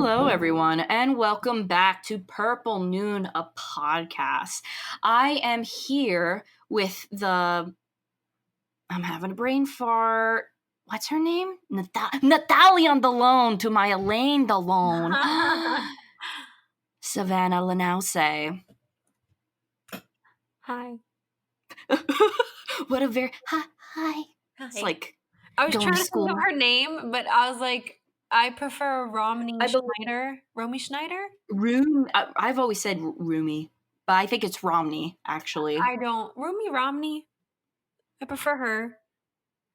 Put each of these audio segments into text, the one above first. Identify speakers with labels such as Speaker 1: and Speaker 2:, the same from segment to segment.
Speaker 1: Hello, everyone, and welcome back to Purple Noon, a podcast. I am here with I'm having a brain fart. What's her name? Natalia Delone to my Elaine Delone. Savanna Lanausse.
Speaker 2: Hi.
Speaker 1: What a very... Hi. It's like
Speaker 2: I was
Speaker 1: going
Speaker 2: trying
Speaker 1: to
Speaker 2: to
Speaker 1: school.
Speaker 2: think of her name, but I was like, I prefer Romy Schneider.
Speaker 1: I've always said Rumi, but I think it's Romney, actually.
Speaker 2: I don't. Romney. I prefer her.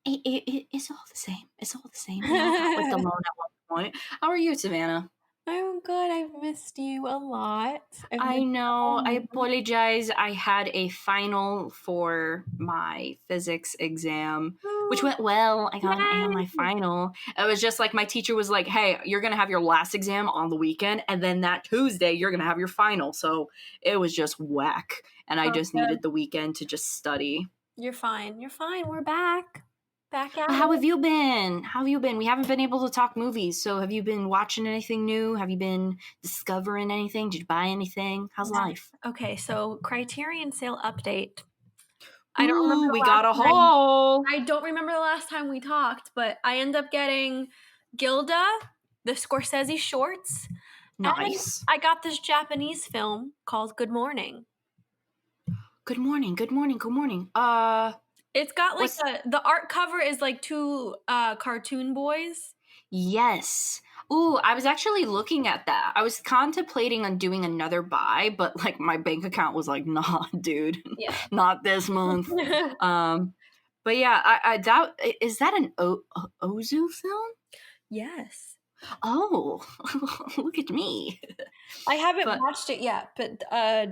Speaker 1: It's all the same. It's all the same. We all got with the loan at one point. How are you, Savanna?
Speaker 2: I'm good. I've missed you a lot.
Speaker 1: I know. I apologize. I had a final for my physics exam, which went well. I got an A on my final. It was just like my teacher was like, hey, you're going to have your last exam on the weekend, and then that Tuesday, you're going to have your final. So it was just whack. And I just needed the weekend to just study.
Speaker 2: You're fine. We're back. Back out.
Speaker 1: How have you been? We haven't been able to talk movies, so have you been watching anything new? Have you been discovering anything? Did you buy anything? How's life?
Speaker 2: Okay, so Criterion sale update.
Speaker 1: I don't remember. We got a haul.
Speaker 2: I don't remember the last time we talked, but I ended up getting Gilda, the Scorsese shorts.
Speaker 1: Nice.
Speaker 2: And I got this Japanese film called Good Morning.
Speaker 1: Good morning.
Speaker 2: It's got like the art cover is like two cartoon boys.
Speaker 1: Yes. Ooh, I was actually looking at that. I was contemplating on doing another buy, but like my bank account was like, nah, dude, not this month. But yeah, is that an Ozu film?
Speaker 2: Yes.
Speaker 1: Oh, look at me.
Speaker 2: I haven't watched it yet, but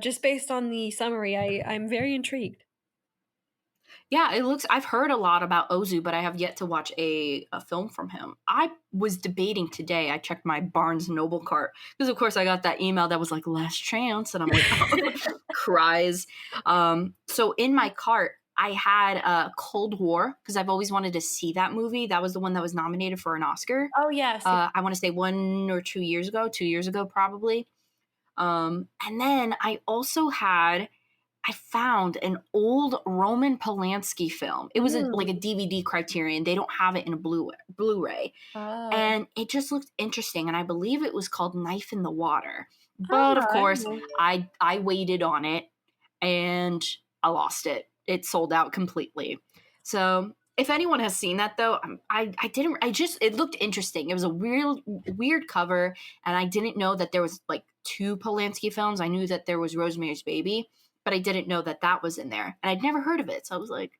Speaker 2: just based on the summary, I'm very intrigued.
Speaker 1: Yeah, I've heard a lot about Ozu, but I have yet to watch a film from him. I was debating today. I checked my Barnes & Noble cart because, of course, I got that email that was like, last chance. And I'm like, oh, cries. So in my cart, I had Cold War because I've always wanted to see that movie. That was the one that was nominated for an Oscar.
Speaker 2: Oh, yes.
Speaker 1: I want to say 1 or 2 years ago, 2 years ago, probably. And then I also I found an old Roman Polanski film. It was like a DVD Criterion. They don't have it in a Blu-ray. Oh. And it just looked interesting. And I believe it was called Knife in the Water. But of course, I waited on it and I lost it. It sold out completely. So if anyone has seen that though, it looked interesting. It was a weird cover. And I didn't know that there was like 2 Polanski films. I knew that there was Rosemary's Baby, but I didn't know that was in there. And I'd never heard of it. So I was like,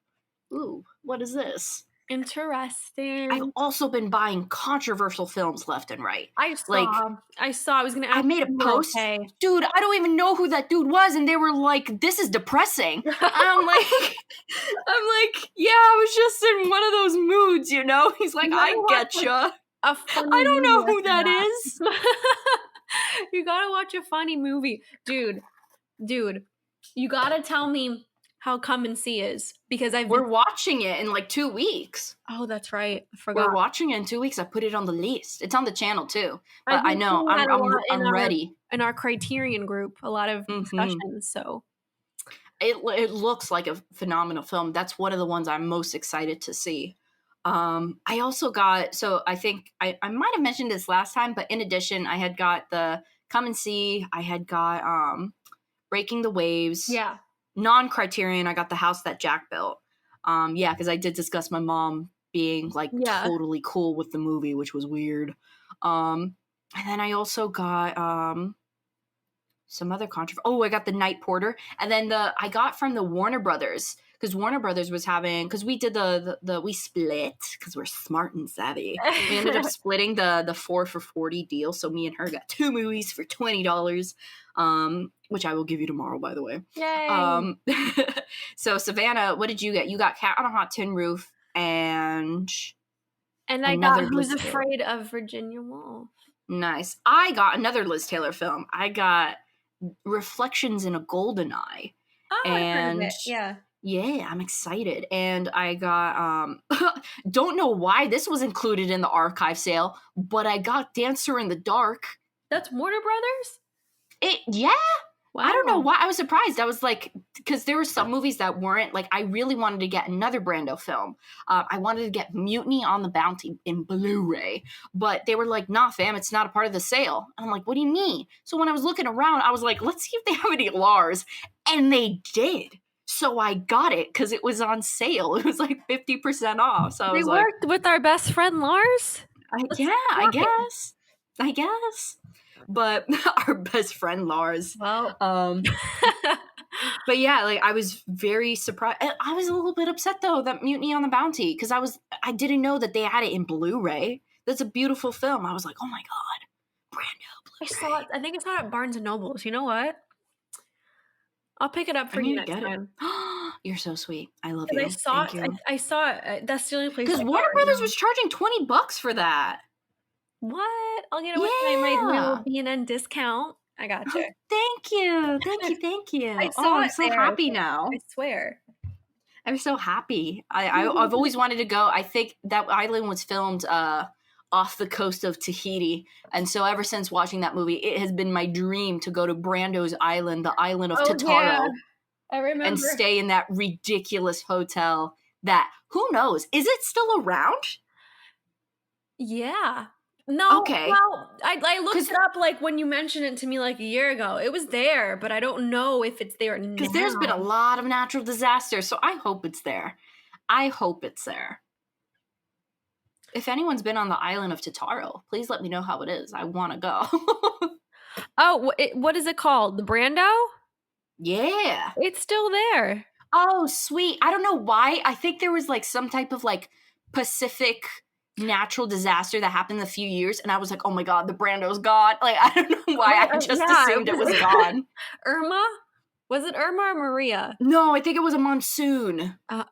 Speaker 1: ooh, what is this?
Speaker 2: Interesting.
Speaker 1: I've also been buying controversial films left and right.
Speaker 2: I saw. I was going to ask.
Speaker 1: I made a post. Okay. Dude, I don't even know who that dude was. And they were like, this is depressing. And I'm like, yeah, I was just in one of those moods, you know? He's like, I getcha. I don't know who that is.
Speaker 2: You gotta watch a funny movie. Dude. You gotta tell me how Come and See is because
Speaker 1: we're watching it in like 2 weeks.
Speaker 2: Oh, that's right. I forgot.
Speaker 1: We're watching it in 2 weeks. I put it on the list. It's on the channel too. But I know I'm ready.
Speaker 2: In our Criterion group, a lot of discussions. So
Speaker 1: it looks like a phenomenal film. That's one of the ones I'm most excited to see. I also got, so I think I might have mentioned this last time, but in addition, I had got the Come and See. I had got Breaking the Waves.
Speaker 2: Yeah.
Speaker 1: Non-Criterion, I got The House That Jack Built. Because I did discuss my mom being like totally cool with the movie, which was weird. And then I also got some other controversy. Oh, I got The Night Porter. And then I got from the Warner Brothers, because Warner Brothers was having, because we did we split, because we're smart and savvy. We ended up splitting the 4 for $40 deal. So me and her got 2 movies for $20. Which I will give you tomorrow, by the way.
Speaker 2: Yay!
Speaker 1: So Savanna, what did you get? You got Cat on a Hot Tin Roof and
Speaker 2: I got Who's Afraid of Virginia Woolf.
Speaker 1: Nice. I got another Liz Taylor film. I got Reflections in a Golden Eye.
Speaker 2: Oh, and I heard of it. Yeah.
Speaker 1: Yeah, I'm excited. And I got, don't know why this was included in the archive sale, but I got Dancer in the Dark.
Speaker 2: That's Warner Brothers?
Speaker 1: Yeah.
Speaker 2: Wow.
Speaker 1: I don't know why. I was surprised. I was like, because there were some movies that weren't, like, I really wanted to get another Brando film. I wanted to get Mutiny on the Bounty in Blu-ray, but they were like, nah, fam, it's not a part of the sale. And I'm like, what do you mean? So when I was looking around, I was like, let's see if they have any Lars. And they did. So I got it because it was on sale. It was like 50% off. So I
Speaker 2: They
Speaker 1: was like,
Speaker 2: worked with our best friend Lars?
Speaker 1: I guess. But our best friend Lars.
Speaker 2: Well.
Speaker 1: But yeah, like I was very surprised. I was a little bit upset though that Mutiny on the Bounty, because I didn't know that they had it in Blu-ray. That's a beautiful film. I was like, oh my god, Brando Blu-ray.
Speaker 2: I think I saw it at Barnes and Nobles. You know what? I'll pick it up for
Speaker 1: I
Speaker 2: you
Speaker 1: need to
Speaker 2: next
Speaker 1: get
Speaker 2: time.
Speaker 1: it. You're so sweet. I love you.
Speaker 2: Thank you. I saw it. That's the only place.
Speaker 1: Because Warner Brothers was charging $20 for that.
Speaker 2: What? I'll get it with my little B&N discount. I got you.
Speaker 1: Thank you.
Speaker 2: I saw
Speaker 1: I'm so happy now.
Speaker 2: I swear.
Speaker 1: I'm so happy. I've always wanted to go. I think that island was filmed off the coast of Tahiti. And so ever since watching that movie, it has been my dream to go to Brando's Island, the island of Totaro.
Speaker 2: Yeah. I remember.
Speaker 1: And stay in that ridiculous hotel that, who knows, is it still around?
Speaker 2: Yeah. No.
Speaker 1: Okay.
Speaker 2: Well, I looked it up like when you mentioned it to me like a year ago. It was there, but I don't know if it's there now.
Speaker 1: Because there's been a lot of natural disasters, so I hope it's there. If anyone's been on the island of Totaro, please let me know how it is. I want to go.
Speaker 2: Oh, what is it called? The Brando?
Speaker 1: Yeah.
Speaker 2: It's still there.
Speaker 1: Oh, sweet. I don't know why. I think there was like some type of like Pacific natural disaster that happened a few years, and I was like, oh my god, the Brando's gone. Like, I don't know why. I just assumed it was gone.
Speaker 2: Irma? Was it Irma or Maria?
Speaker 1: No, I think it was a monsoon. I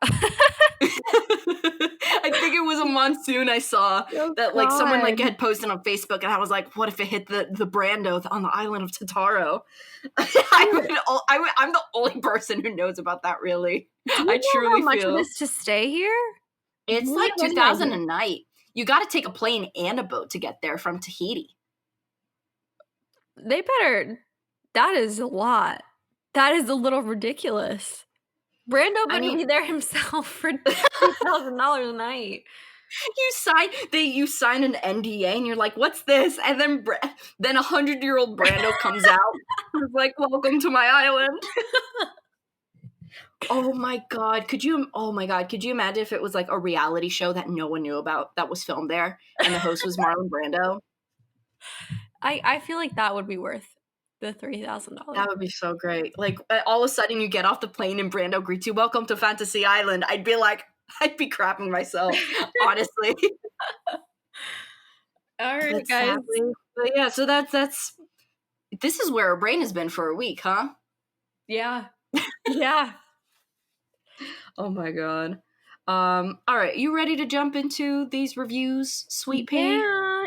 Speaker 1: think it was a monsoon I saw that like someone like had posted on Facebook, and I was like, what if it hit the Brando on the island of Totaro? I'm the only person who knows about that, really. I truly feel.
Speaker 2: How much it is to stay here?
Speaker 1: It's like $2,000 a night. You got to take a plane and a boat to get there from Tahiti.
Speaker 2: They better. That is a lot. That is a little ridiculous. Brando better be there himself for $2,000 a night. You sign an NDA and you're like, what's this? And then 100-year-old Brando comes out. He's like, welcome to my island. Oh my god, could you imagine if it was like a reality show that no one knew about that was filmed there and the host was Marlon Brando? I feel like that would be worth the $3,000.
Speaker 1: That would be so great. Like all of a sudden you get off the plane and Brando greets you, welcome to Fantasy Island. I'd be crapping myself, honestly.
Speaker 2: All right, guys.
Speaker 1: But yeah, so that's this is where our brain has been for a week, huh?
Speaker 2: Yeah. Yeah.
Speaker 1: Oh my god. All right, you ready to jump into these reviews, Sweet Pea?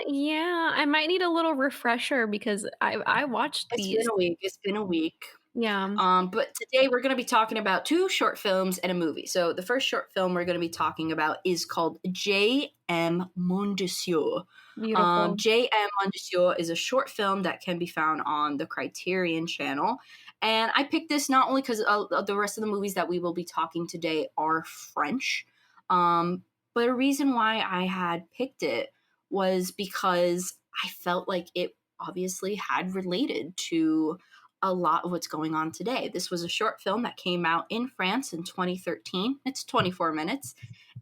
Speaker 2: Yeah. I might need a little refresher because I watched these.
Speaker 1: It's been a week.
Speaker 2: Yeah.
Speaker 1: But today we're going to be talking about 2 short films and a movie. So the first short film we're going to be talking about is called J.M Mondesir.
Speaker 2: Beautiful.
Speaker 1: J.M Mondesir is a short film that can be found on the Criterion Channel. And I picked this not only because the rest of the movies that we will be talking today are French, but a reason why I had picked it was because I felt like it obviously had related to a lot of what's going on today. This was a short film that came out in France in 2013. It's 24 minutes.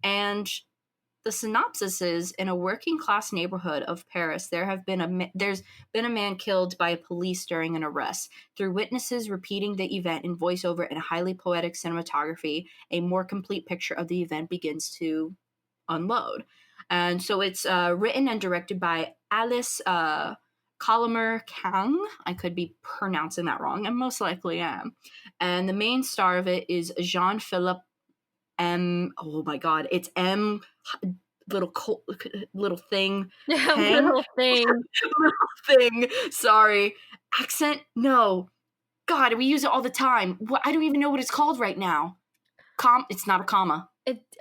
Speaker 1: And the synopsis is, in a working class neighborhood of Paris, there's been a man killed by police during an arrest. Through witnesses repeating the event in voiceover and highly poetic cinematography, a more complete picture of the event begins to unload. And so it's written and directed by Alice Colomer Kang. I could be pronouncing that wrong, and most likely am. And the main star of it is Jean-Philippe M. Oh my god, it's M. Little thing.
Speaker 2: Little thing.
Speaker 1: Sorry. Accent? No. God, we use it all the time. I don't even know what it's called right now. It's not a comma.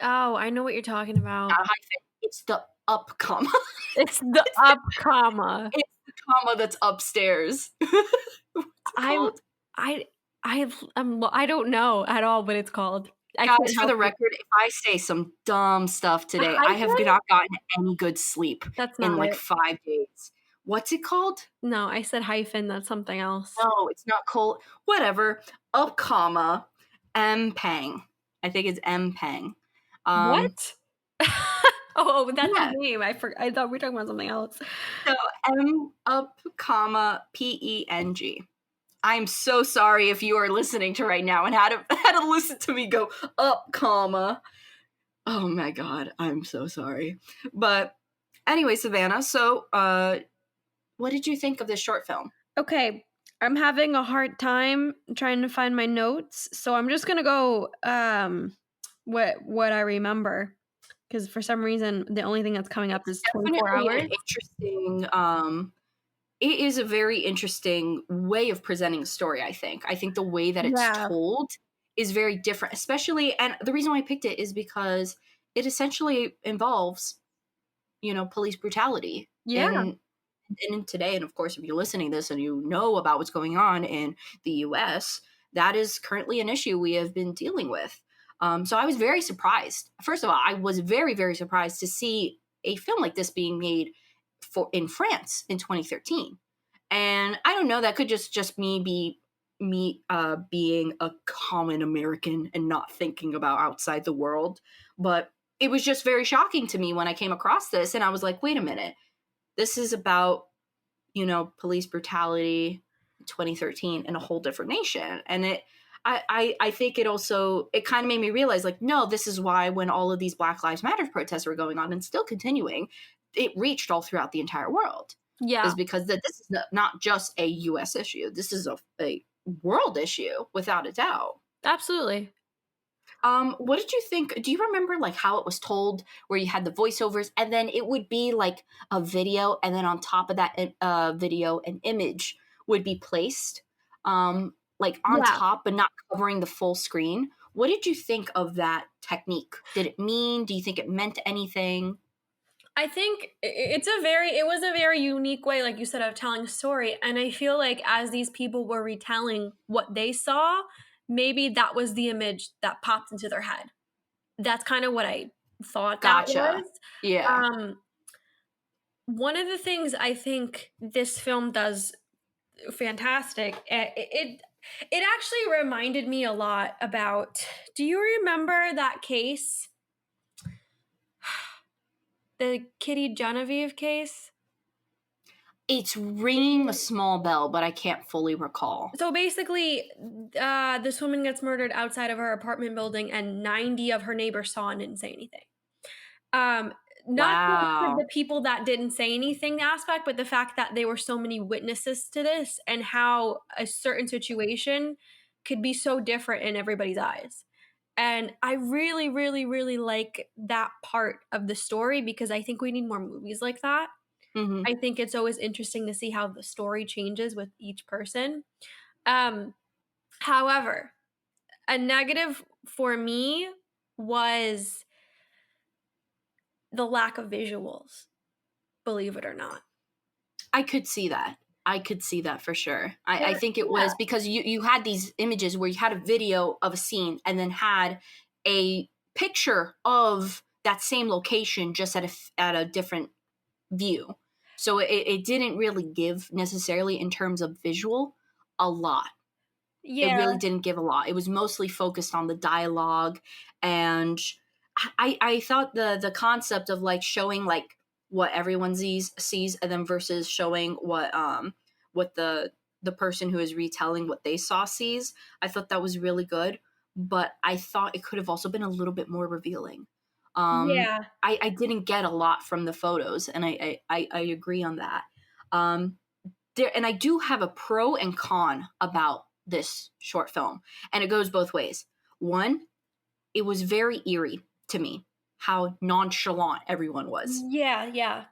Speaker 2: I know what you're talking about.
Speaker 1: Not a hyphen. It's the up comma.
Speaker 2: It's the up comma.
Speaker 1: It's the comma that's upstairs. What's it called?
Speaker 2: I don't know at all what it's called. I
Speaker 1: Guys,
Speaker 2: can't
Speaker 1: for
Speaker 2: help
Speaker 1: the
Speaker 2: you.
Speaker 1: record, if I say some dumb stuff
Speaker 2: A
Speaker 1: today, I have
Speaker 2: hyphen?
Speaker 1: not gotten any good sleep
Speaker 2: That's
Speaker 1: in
Speaker 2: not
Speaker 1: like
Speaker 2: it.
Speaker 1: 5 days. What's it called?
Speaker 2: No, I said hyphen, that's something else.
Speaker 1: No, it's not cold. Whatever. Up comma M Pang. I think it's M Pang.
Speaker 2: What? Oh, that's
Speaker 1: Yeah.
Speaker 2: a name. I thought we were talking about something else.
Speaker 1: So M up comma PENG. I'm so sorry if you are listening to right now and had to listen to me go up comma. Oh my god, I'm so sorry. But anyway, Savanna, so what did you think of this short film?
Speaker 2: Okay, I'm having a hard time trying to find my notes, so I'm just gonna go what I remember, because for some reason the only thing that's coming up
Speaker 1: It's
Speaker 2: is 24
Speaker 1: definitely an
Speaker 2: hours.
Speaker 1: interesting it is a very interesting way of presenting a story, I think. I think the way that it's
Speaker 2: Yeah.
Speaker 1: told is very different, especially, and the reason why I picked it is because it essentially involves, police brutality
Speaker 2: Yeah.
Speaker 1: in today. And of course, if you're listening to this and you know about what's going on in the US, that is currently an issue we have been dealing with. So I was very surprised. First of all, I was very, very surprised to see a film like this being made in France in 2013. And I don't know, that could just me being a common American and not thinking about outside the world. But it was just very shocking to me when I came across this, and I was like, wait a minute, this is about, police brutality in 2013 in a whole different nation. And I think it kind of made me realize, like, no, this is why when all of these Black Lives Matter protests were going on and still continuing, it reached all throughout the entire world.
Speaker 2: Yeah.
Speaker 1: Is because that this is not just a US issue. This is a world issue, without a doubt.
Speaker 2: Absolutely.
Speaker 1: What did you think? Do you remember like how it was told, where you had the voiceovers and then it would be like a video, and then on top of that video, an image would be placed, like on
Speaker 2: Yeah.
Speaker 1: top, but not covering the full screen? What did you think of that technique? Do you think it meant anything?
Speaker 2: I think it was a very unique way, like you said, of telling a story. And I feel like as these people were retelling what they saw, maybe that was the image that popped into their head. That's kind of what I thought that
Speaker 1: Gotcha.
Speaker 2: was.
Speaker 1: Yeah.
Speaker 2: One of the things I think this film does fantastic, it actually reminded me a lot about, do you remember that case? The Kitty Genevieve case?
Speaker 1: It's ringing a small bell, but I can't fully recall.
Speaker 2: So basically, this woman gets murdered outside of her apartment building, and 90 of her neighbors saw and didn't say anything. Not just for
Speaker 1: Wow.
Speaker 2: the people that didn't say anything aspect, but the fact that there were so many witnesses to this, and how a certain situation could be so different in everybody's eyes. And I really, really, really like that part of the story, because I think we need more movies like that.
Speaker 1: Mm-hmm.
Speaker 2: I think it's always interesting to see how the story changes with each person. However, a negative for me was the lack of visuals, believe it or not.
Speaker 1: I could see that. I could see that for sure. I think it
Speaker 2: Yeah.
Speaker 1: was because you had these images where you had a video of a scene and then had a picture of that same location just at a different view. So it didn't really give necessarily in terms of visual a lot. It
Speaker 2: Yeah.
Speaker 1: really didn't give a lot. It was mostly focused on the dialogue, and I thought the concept of like showing like what everyone sees and then versus showing what the person who is retelling what they saw sees. I thought that was really good, but I thought it could have also been a little bit more revealing.
Speaker 2: Yeah.
Speaker 1: I didn't get a lot from the photos, and I agree on that. And I do have a pro and con about this short film, and it goes both ways. One, it was very eerie to me how nonchalant everyone was,
Speaker 2: Yeah.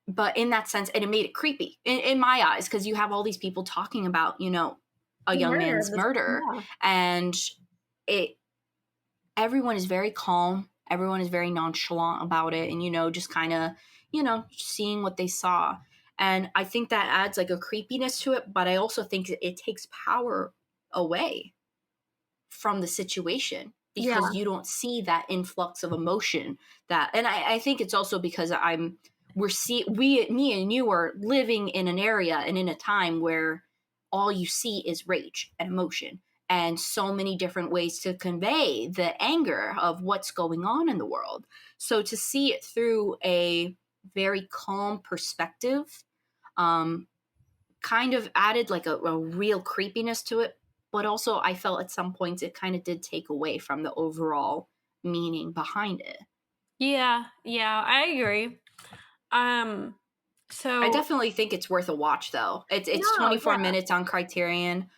Speaker 1: but in that sense, and it made it creepy in my eyes, because you have all these people talking about a
Speaker 2: The
Speaker 1: young
Speaker 2: murder of
Speaker 1: man's
Speaker 2: this.
Speaker 1: murder,
Speaker 2: Yeah.
Speaker 1: and it everyone is very calm, everyone is very nonchalant about it, and just kind of seeing what they saw. And I think that adds like a creepiness to it, but I also think it takes power away from the situation because
Speaker 2: Yeah.
Speaker 1: you don't see that influx of emotion that, and I think it's also because me and you are living in an area and in a time where all you see is rage and emotion and so many different ways to convey the anger of what's going on in the world. So to see it through a very calm perspective, um, kind of added like a real creepiness to it, but also I felt at some points it kind of did take away from the overall meaning behind it.
Speaker 2: Yeah, I agree.
Speaker 1: I
Speaker 2: So
Speaker 1: definitely think it's worth a watch though. It's
Speaker 2: no,
Speaker 1: 24
Speaker 2: yeah.
Speaker 1: minutes on Criterion.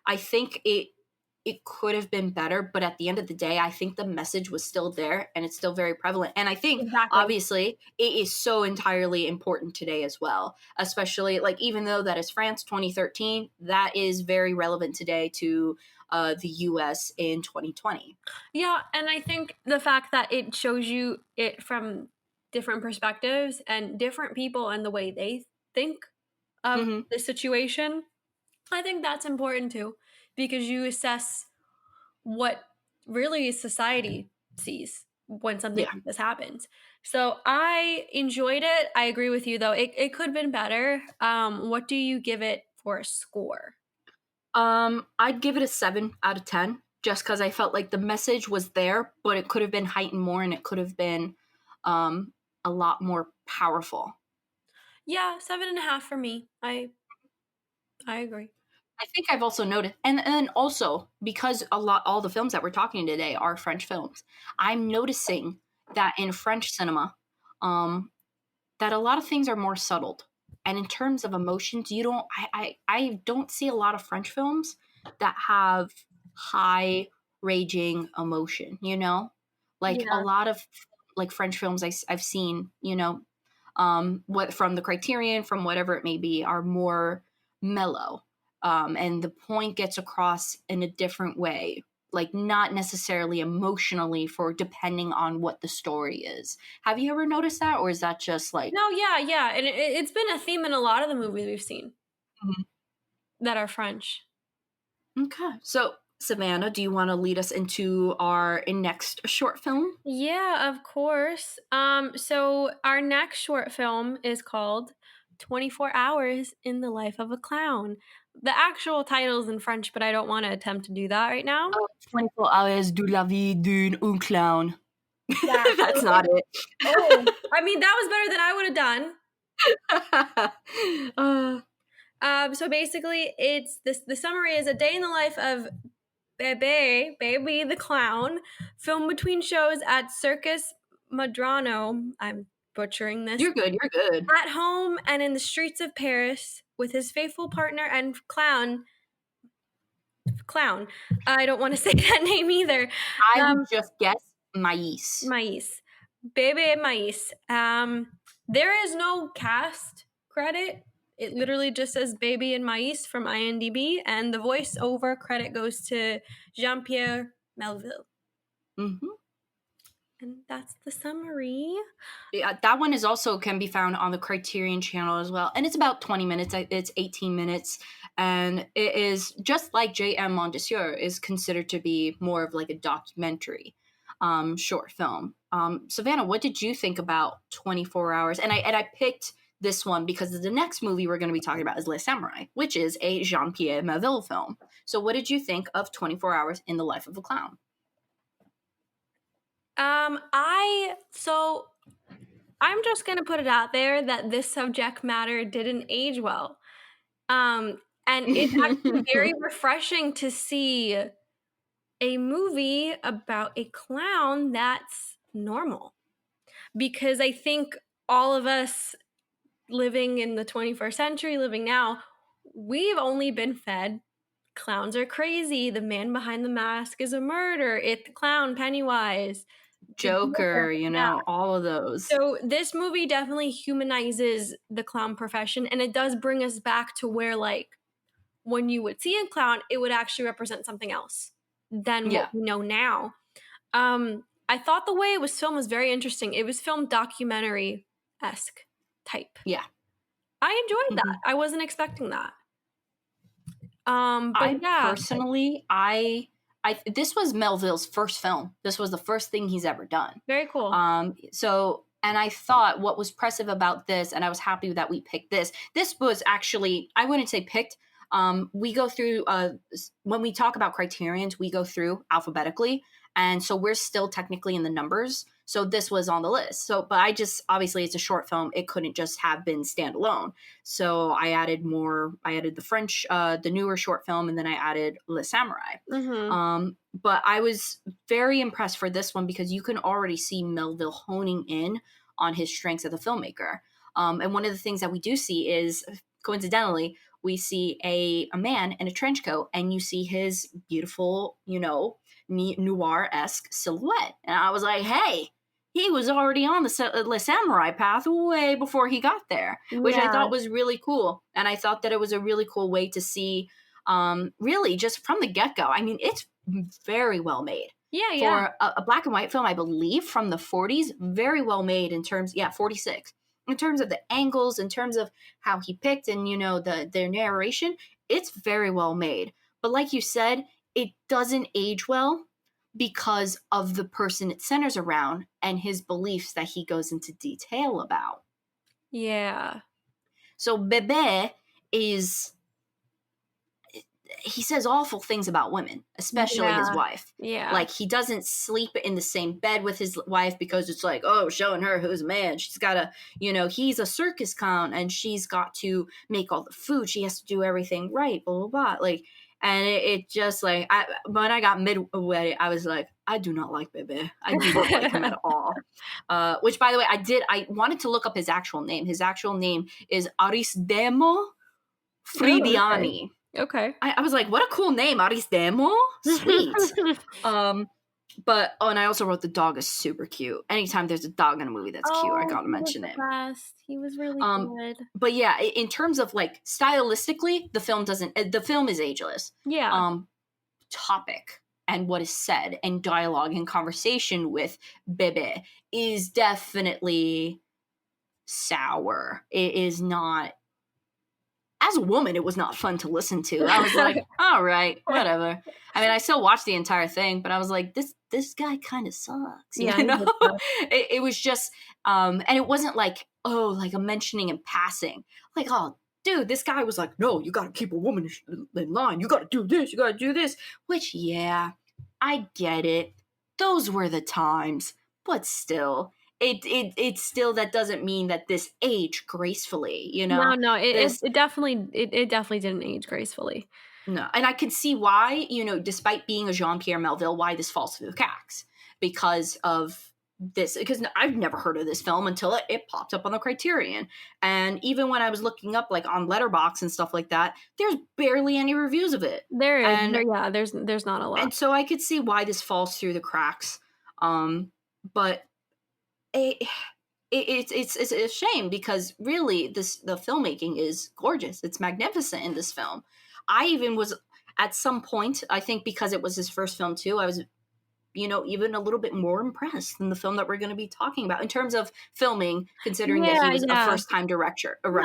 Speaker 1: I think it could have been better, but at the end of the day, I think the message was still there and it's still very prevalent. And I think
Speaker 2: Exactly.
Speaker 1: obviously it is so entirely important today as well, especially like even though that is France 2013, that is very relevant today to the US in 2020.
Speaker 2: Yeah, and I think the fact that it shows you it from different perspectives and different people and the way they think of
Speaker 1: Hmm.
Speaker 2: the situation, I think that's important too, because you assess what really society sees when something
Speaker 1: Yeah.
Speaker 2: like this happens. So I enjoyed it. I agree with you though. It could have been better. What do you give it for a score?
Speaker 1: I'd give it a 7 out of 10 just because I felt like the message was there, but it could have been heightened more and it could have been um, a lot more powerful.
Speaker 2: Yeah, 7.5 for me. I agree.
Speaker 1: I think I've also noticed, and then also because all the films that we're talking today are French films, I'm noticing that in French cinema, um, that a lot of things are more subtled. And in terms of emotions, you don't I don't see a lot of French films that have high raging emotion, you know? Like a
Speaker 2: Yeah.
Speaker 1: lot of like French films I've seen, what from the Criterion, from whatever it may be, are more mellow. And the point gets across in a different way, like not necessarily emotionally for depending on what the story is. Have you ever noticed that, or is that just like
Speaker 2: No, yeah, and it's been a theme in a lot of the movies we've seen
Speaker 1: mhm.
Speaker 2: that are French.
Speaker 1: Okay? So, Savannah, do you want to lead us into our next short film?
Speaker 2: Yeah, of course. So our next short film is called 24 Hours in the Life of a Clown. The actual title is in French, but I don't want to attempt to do that right now.
Speaker 1: 24 hours de la vie d'un clown.
Speaker 2: Yeah,
Speaker 1: That's
Speaker 2: so
Speaker 1: not it.
Speaker 2: I mean, that was better than I would have done.
Speaker 1: uh,
Speaker 2: So basically, it's this. The summary is a day in the life of Baby the clown, filmed between shows at Circus Madrano. I'm butchering this.
Speaker 1: you're good. You're good.
Speaker 2: At home and in the streets of Paris with his faithful partner and clown. I don't want to say that name either.
Speaker 1: I would
Speaker 2: Um,
Speaker 1: just guess mais.
Speaker 2: Mais, Bebe Mais. There is no cast credit. It literally just says Baby and Mais from IMDb, and the voiceover credit goes to Jean-Pierre Melville.
Speaker 1: Hmm.
Speaker 2: And that's the summary.
Speaker 1: Yeah, that one is also can be found on the Criterion Channel as well, and it's about 20 minutes. It's 18 minutes, and it is just like J.M Mondesir is considered to be more of like a documentary short film. Savannah, what did you think about 24 Hours? And I picked this one because the next movie we're going to be talking about is Les Samurai, which is a Jean-Pierre Melville film. So, what did you think of 24 Hours in the Life of a Clown?
Speaker 2: I'm just gonna put it out there that this subject matter didn't age well. And it's actually very refreshing to see a movie about a clown that's normal. Because I think all of us living in the 21st century, living now, we've only been fed clowns are crazy. The man behind the mask is a murderer. It the clown Pennywise. The Joker.
Speaker 1: Joker,
Speaker 2: Yeah.
Speaker 1: all of those.
Speaker 2: So this movie definitely humanizes the clown profession, and it does bring us back to where, like, when you would see a clown, it would actually represent something else than what
Speaker 1: Yeah,
Speaker 2: we know now. I thought the way it was filmed was very interesting. It was filmed documentary-esque type.
Speaker 1: yeah.
Speaker 2: I enjoyed that. I wasn't expecting that. But yeah.
Speaker 1: Personally, this was Melville's first film. This was the first thing he's ever done.
Speaker 2: Very cool.
Speaker 1: And I thought what was impressive about this, and I was happy that we picked this. This was actually, I wouldn't say picked. We go through, when we talk about criterions, we go through alphabetically. And so we're still technically in the numbers. So this was on the list. So, but obviously it's a short film. It couldn't just have been standalone. So I added the French, the newer short film, and then I added Le Samourai.
Speaker 2: Mm-hmm.
Speaker 1: But I was very impressed for this one because you can already see Melville honing in on his strengths as a filmmaker. And one of the things that we do see is, coincidentally, we see a man in a trench coat, and you see his beautiful, noir-esque silhouette. And I was like, hey, he was already on the Le Samourai path way before he got there, which I thought was really cool. And I thought that it was a really cool way to see, really just from the get-go. I mean, it's very well made.
Speaker 2: Yeah.
Speaker 1: For a black and white film, I believe, from the 40s, very well made in terms, 46. In terms of the angles, in terms of how he picked and, their narration, it's very well made. But like you said, it doesn't age well because of the person it centers around and his beliefs that he goes into detail about.
Speaker 2: Yeah.
Speaker 1: So Bebe he says awful things about women, especially his wife.
Speaker 2: Yeah.
Speaker 1: Like, he doesn't sleep in the same bed with his wife because it's like, oh, showing her who's man. She's got to, he's a circus clown and she's got to make all the food. She has to do everything right, blah, blah, blah. Like, and it just like, when I got midway, I was like, I do not like Bebe. I do not like him at all. Which, by the way, I wanted to look up his actual name. His actual name is Arisdemo Fridiani.
Speaker 2: Oh, okay.
Speaker 1: I was like, what a cool name, Arisdemo. Sweet. And I also wrote the dog is super cute. Anytime there's a dog in a movie that's cute, I gotta mention it.
Speaker 2: He was really good.
Speaker 1: But yeah, in terms of like stylistically, the film is ageless.
Speaker 2: Yeah.
Speaker 1: Topic and what is said and dialogue and conversation with Bebe is definitely sour. It is not. As a woman, it was not fun to listen to. I was like, all right, whatever. I mean, I still watched the entire thing, but I was like, this guy kind of sucks.
Speaker 2: Yeah,
Speaker 1: it was just, and it wasn't like, oh, like a mentioning in passing. Like, oh, dude, this guy was like, no, you got to keep a woman in line. You got to do this. You got to do this. Which, yeah, I get it. Those were the times. But still, it still, that doesn't mean that this aged gracefully,
Speaker 2: No, it definitely didn't age gracefully.
Speaker 1: No, and I can see why, despite being a Jean-Pierre Melville, why this falls through the cracks because of this. Because I've never heard of this film until it popped up on the Criterion, and even when I was looking up like on Letterboxd and stuff like that, there's barely any reviews of it.
Speaker 2: There is, there's not a lot,
Speaker 1: and so I could see why this falls through the cracks. But it's a shame because really the filmmaking is gorgeous. It's magnificent in this film. I even was at some point, I think because it was his first film too, I was, even a little bit more impressed than the film that we're going to be talking about in terms of filming, considering that he was a first-time director. But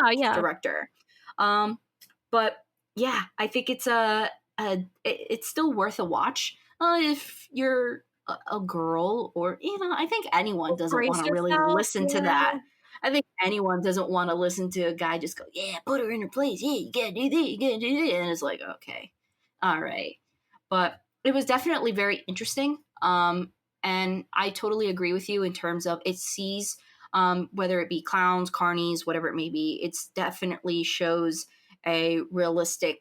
Speaker 1: yeah, I think it's it's still worth a watch if you're a girl, or I think anyone doesn't want to really listen to that. I think anyone doesn't want to listen to a guy just go, yeah, put her in her place, yeah, you gotta do this, you gotta do this, and it's like, okay, all right. But it was definitely very interesting, and I totally agree with you in terms of it sees, whether it be clowns, carnies, whatever it may be, it's definitely shows a realistic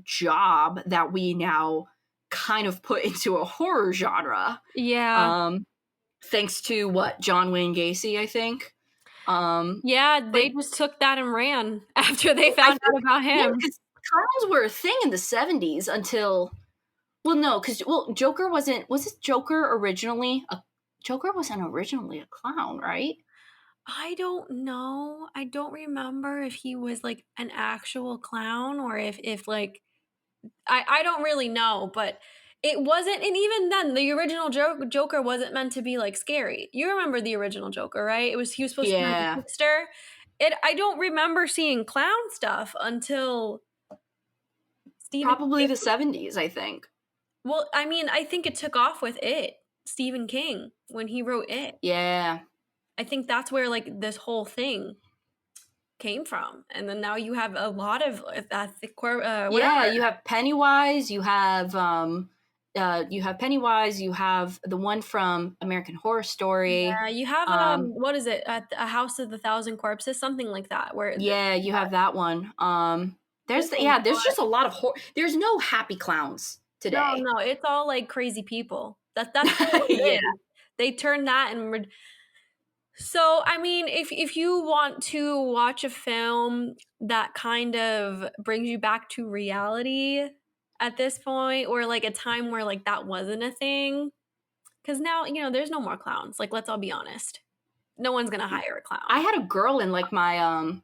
Speaker 1: job that we now kind of put into a horror genre.
Speaker 2: Yeah.
Speaker 1: Thanks to John Wayne Gacy, I think.
Speaker 2: They just took that and ran after they found out about him.
Speaker 1: Yeah, because clowns were a thing in the 70s until, Joker wasn't. Was it Joker originally? Joker wasn't originally a clown, right?
Speaker 2: I don't know. I don't remember if he was like an actual clown or if like I don't really know, but it wasn't. And even then, the original Joker wasn't meant to be like scary. You remember the original Joker, right? He was supposed to be like a trickster, I don't remember seeing clown stuff until Stephen
Speaker 1: Probably
Speaker 2: King.
Speaker 1: the 70s, I think.
Speaker 2: Well, I mean, I think it took off with Stephen King, when he wrote It.
Speaker 1: Yeah.
Speaker 2: I think that's where, like, this whole thing came from. And then now you have a lot of whatever.
Speaker 1: Yeah, you have Pennywise, you have Pennywise, you have the one from American Horror Story.
Speaker 2: Yeah, you have
Speaker 1: Um,
Speaker 2: what is it? A House of the Thousand Corpses, something like that. Where
Speaker 1: yeah, you have that one.
Speaker 2: there's a
Speaker 1: There's
Speaker 2: lot.
Speaker 1: just a lot of there's no happy clowns today.
Speaker 2: No, it's all like crazy people. That's what it
Speaker 1: Yeah.
Speaker 2: is. They turned that and so I mean, if you want to watch a film that kind of brings you back to reality at this point, or like a time where like that wasn't a thing, because now there's no more clowns. Like, let's all be honest, no one's gonna hire a clown.
Speaker 1: I had a girl in like my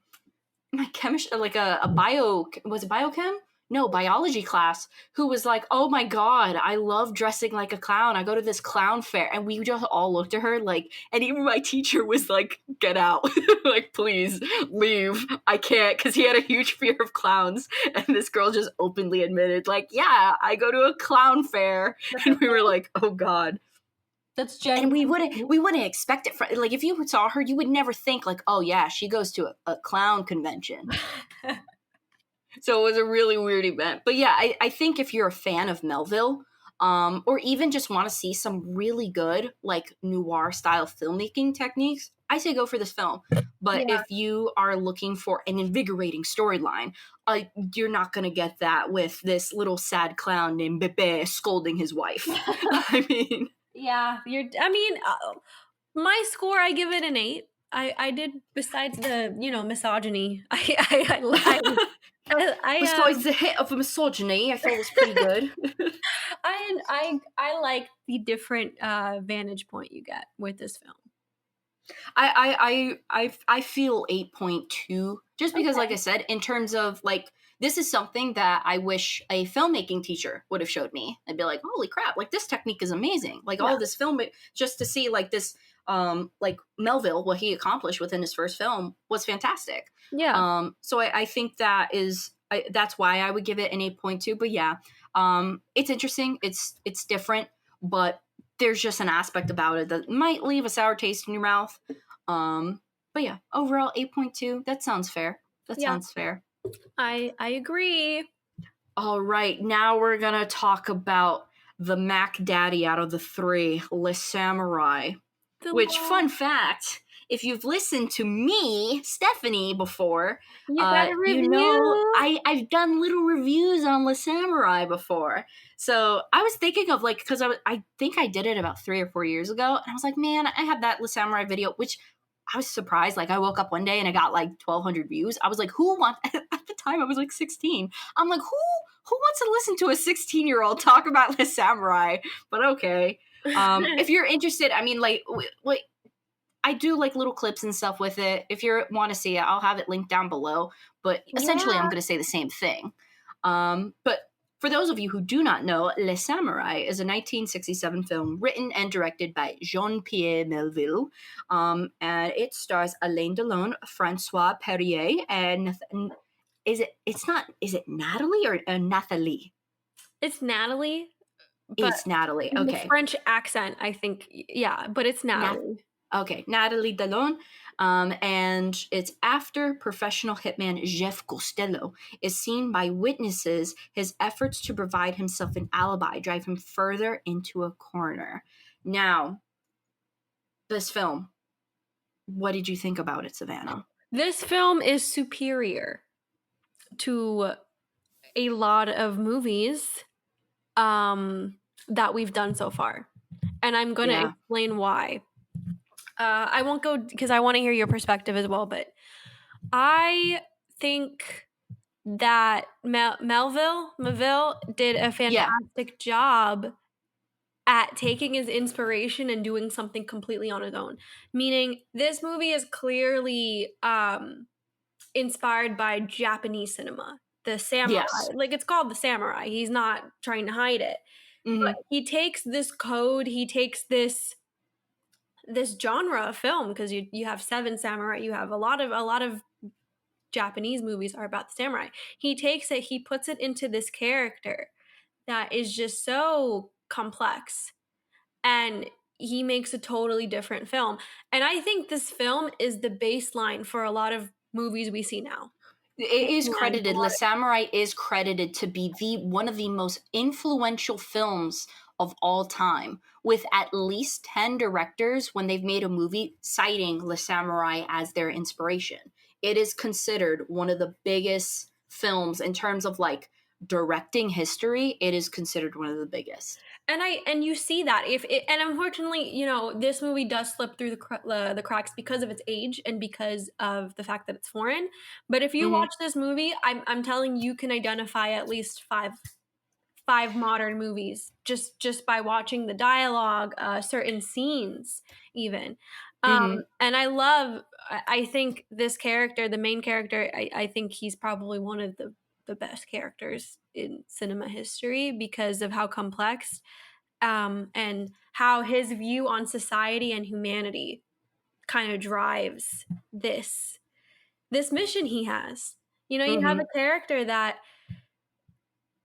Speaker 1: chemistry, like a bio, was it biochem? No, biology class, who was like, "Oh my god, I love dressing like a clown. I go to this clown fair." And we just all looked at her like, and even my teacher was like, "Get out." Like, please leave. I can't, because he had a huge fear of clowns. And this girl just openly admitted, like, "Yeah, I go to a clown fair." And we were like, "Oh god."
Speaker 2: That's
Speaker 1: And we
Speaker 2: genuine.
Speaker 1: wouldn't expect it from, like, if you saw her, you would never think like, "Oh yeah, she goes to a clown convention." So it was a really weird event. But yeah, I think if you're a fan of Melville, or even just want to see some really good like noir style filmmaking techniques, I say go for this film. But
Speaker 2: Yeah.
Speaker 1: if you are looking for an invigorating storyline, you're not gonna get that with this little sad clown named Bebe scolding his wife. I mean,
Speaker 2: Yeah, my score, I give it an 8. I did, besides the misogyny.
Speaker 1: besides the hit of misogyny, I thought it was pretty good.
Speaker 2: I like the different vantage point you get with this film.
Speaker 1: I feel 8.2 just because, like I said, in terms of like, this is something that I wish a filmmaking teacher would have showed me. I'd be like, holy crap, like this technique is amazing. Like all this film, just to see like this, like Melville, what he accomplished within his first film was fantastic.
Speaker 2: Yeah.
Speaker 1: So I think that's why I would give it an 8.2. But yeah, it's interesting. It's different, but there's just an aspect about it that might leave a sour taste in your mouth. But yeah, overall 8.2. That sounds fair. Sounds fair.
Speaker 2: I agree.
Speaker 1: All right, now we're gonna talk about the Mac Daddy out of the three, Le Samourai. Which, fun fact, if you've listened to me, Stephanie, before,
Speaker 2: you got a review.
Speaker 1: You know I've done little reviews on Le Samourai before. So I was thinking of like, because I think I did it about 3 or 4 years ago, and I was like, man, I have that Le Samourai video, which I was surprised. Like, I woke up one day and I got like 1,200 views. I was like, who wants? At the time, I was like 16. I'm like, who wants to listen to a 16-year-old talk about Le Samourai? But okay. If you're interested, I mean, like, I do like little clips and stuff with it. If you want to see it, I'll have it linked down below. But essentially, I'm going to say the same thing. But for those of you who do not know, Le Samourai is a 1967 film written and directed by Jean-Pierre Melville. And it stars Alain Delon, Francois Perrier, and is it Natalie or Nathalie?
Speaker 2: It's Natalie.
Speaker 1: It's Natalie. Okay.
Speaker 2: The French accent, I think. Yeah, but it's Natalie.
Speaker 1: Okay, Natalie Delon. And it's after professional hitman Jeff Costello is seen by witnesses, his efforts to provide himself an alibi drive him further into a corner. Now, this film, what did you think about it, Savanna?
Speaker 2: This film is superior to a lot of movies that we've done so far. And I'm going to explain why. I won't go because I want to hear your perspective as well, but I think that Melville did a fantastic job at taking his inspiration and doing something completely on his own. Meaning, this movie is clearly inspired by Japanese cinema. The samurai.
Speaker 1: Yes.
Speaker 2: Like, it's called the samurai. He's not trying to hide it.
Speaker 1: Mm-hmm.
Speaker 2: But he takes this code, he takes this this genre of film, because you have Seven Samurai, you have a lot of Japanese movies are about the samurai. He takes it, he puts it into this character that is just so complex, and he makes a totally different film. And I think this film is the baseline for a lot of movies we see now.
Speaker 1: It is
Speaker 2: And a
Speaker 1: credited.
Speaker 2: lot
Speaker 1: Le Samurai is credited to be one of the most influential films of all time, with at least 10 directors when they've made a movie citing Le Samurai as their inspiration. It is considered one of the biggest films in terms of like directing history. It is considered one of the biggest.
Speaker 2: and you see that and unfortunately, this movie does slip through the cracks because of its age and because of the fact that it's foreign. But if you
Speaker 1: Mhm.
Speaker 2: watch this movie, I'm telling you, can identify at least five modern movies just by watching the dialogue, certain scenes even.
Speaker 1: Mhm.
Speaker 2: And I think this character, the main character, I think he's probably one of the best characters in cinema history because of how complex, and how his view on society and humanity kind of drives this mission he has. You have
Speaker 1: Mhm.
Speaker 2: a character that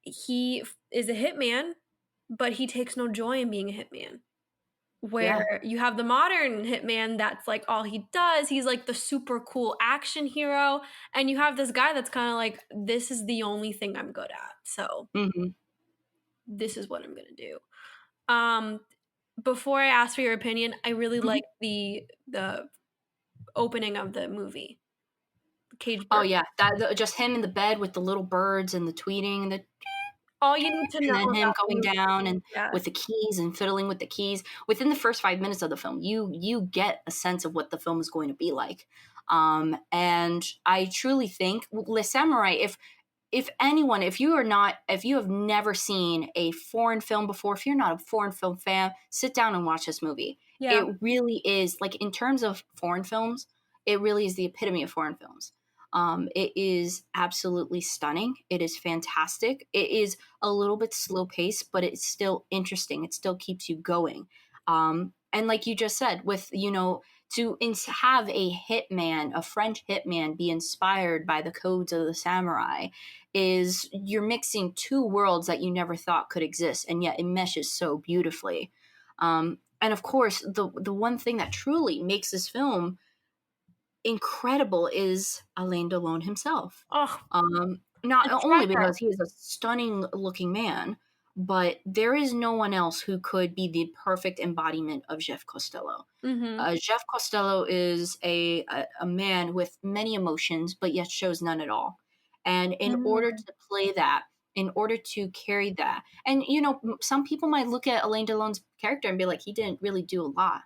Speaker 2: is a hitman, but he takes no joy in being a hitman.
Speaker 1: Yeah.
Speaker 2: Where you have the modern hitman that's like all he does, he's like the super cool action hero, and you have this guy that's kind of like, this is the only thing I'm good at, so
Speaker 1: Mhm.
Speaker 2: this is what I'm gonna do. Um, Before I ask for your opinion, I really
Speaker 1: Mhm.
Speaker 2: like the opening of the movie, Cage
Speaker 1: Oh
Speaker 2: Bird.
Speaker 1: yeah, just him in the bed with the little birds and the tweeting and the
Speaker 2: All you need to
Speaker 1: and
Speaker 2: know
Speaker 1: then him
Speaker 2: about the
Speaker 1: going
Speaker 2: movie.
Speaker 1: down and
Speaker 2: Yeah.
Speaker 1: with the keys and fiddling with the keys. Within the first 5 minutes of the film, you get a sense of what the film is going to be like. And I truly think Le Samurai, if anyone, if you have never seen a foreign film before, if you're not a foreign film fan, sit down and watch this movie.
Speaker 2: Yeah.
Speaker 1: It really is, like, in terms of foreign films, it really is the epitome of foreign films. It is absolutely stunning. It is fantastic. It is a little bit slow paced, but it's still interesting. It still keeps you going. And like you just said, have a hitman, a French hitman, be inspired by the codes of the samurai, is you're mixing two worlds that you never thought could exist, and yet it meshes so beautifully. And of course, the one thing that truly makes this film incredible is Alain Delon himself.
Speaker 2: Oh,
Speaker 1: Not
Speaker 2: a
Speaker 1: only
Speaker 2: treasure.
Speaker 1: because he is a stunning looking man, but there is no one else who could be the perfect embodiment of Jeff Costello.
Speaker 2: Mhm.
Speaker 1: Jeff Costello is a man with many emotions, but yet shows none at all. And in order
Speaker 2: Mhm.
Speaker 1: to play that, in order to carry that, and some people might look at Alain Delon's character and be like, he didn't really do a lot.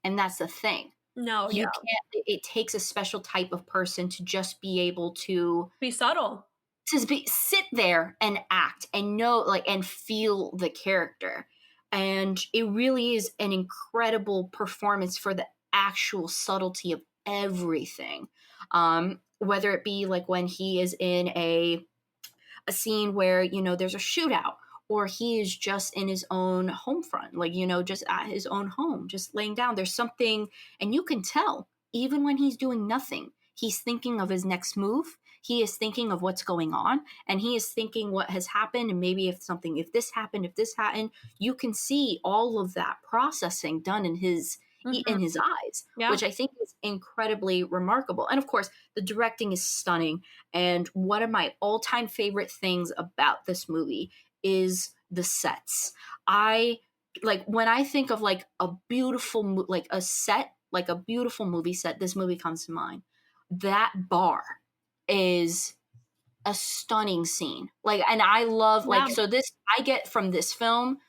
Speaker 1: And that's the thing.
Speaker 2: No, yeah.
Speaker 1: You can't, it takes a special type of person to just be able to
Speaker 2: Be subtle.
Speaker 1: sit there and act and know, like, and feel the character. And it really is an incredible performance for the actual subtlety of everything. Whether it be like when he is in a scene where there's a shootout, or he is just in his own home front, like just at his own home, just laying down. There's something, and you can tell even when he's doing nothing, he's thinking of his next move. He is thinking of what's going on, and he is thinking what has happened, and maybe if this happened, if this happened. You can see all of that processing done in his
Speaker 2: Mhm.
Speaker 1: eyes,
Speaker 2: Yeah.
Speaker 1: which I think is incredibly remarkable. And of course, the directing is stunning. And one of my all-time favorite things about this movie is the sets. I like when I think of like a beautiful like a set, like a beautiful movie set, this movie comes to mind. That bar is a stunning scene. Like, and I love,
Speaker 2: Yeah.
Speaker 1: like, so this I get from this film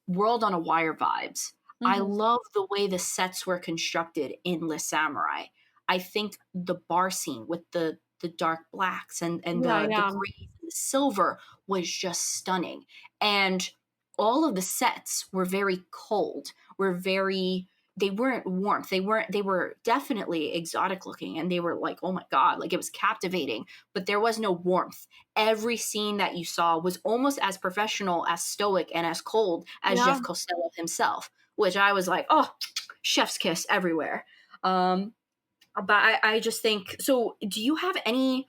Speaker 1: World on a Wire vibes. I
Speaker 2: Mhm.
Speaker 1: love the way the sets were constructed in Le Samurai. I think the bar scene with the dark blacks and
Speaker 2: Yeah,
Speaker 1: the
Speaker 2: yeah.
Speaker 1: grays and the silver was just stunning. And all of the sets were very cold, were very they weren't warmth. They were definitely exotic looking, and they were like, oh my God, like it was captivating, but there was no warmth. Every scene that you saw was almost as professional, as stoic, and as cold as
Speaker 2: Yeah.
Speaker 1: Jeff Costello himself, which I was like, oh, chef's kiss everywhere. But I just think, so do you have any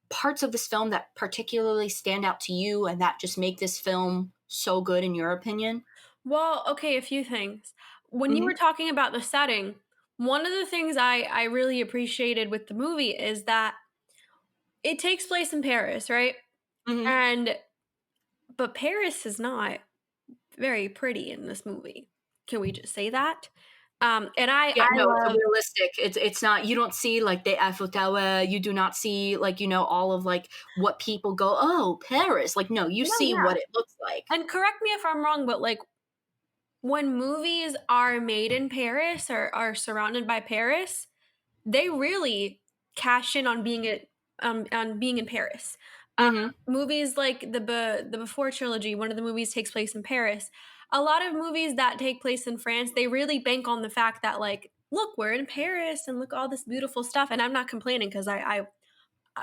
Speaker 1: parts of this film that particularly stand out to you and that just make this film so good in your opinion?
Speaker 2: Well, okay, a few things. When you
Speaker 1: Mm-hmm.
Speaker 2: were talking about the setting, one of the things I really appreciated with the movie is that it takes place in Paris, right?
Speaker 1: Mm-hmm.
Speaker 2: And but Paris is not very pretty in this movie. Can we just say that? And
Speaker 1: Yeah,
Speaker 2: I
Speaker 1: no, it's
Speaker 2: love
Speaker 1: realistic. It's not, you don't see like the Eiffel Tower, you do not see like, all of like what people go, oh, Paris. Like, no, you
Speaker 2: no,
Speaker 1: see
Speaker 2: yeah.
Speaker 1: what it looks like.
Speaker 2: And correct me if I'm wrong, but like when movies are made in Paris or are surrounded by Paris, they really cash in on being in Paris.
Speaker 1: Mm-hmm.
Speaker 2: Movies like the Before trilogy, one of the movies takes place in Paris. A lot of movies that take place in France, they really bank on the fact that like, look, we're in Paris and look all this beautiful stuff. And I'm not complaining because I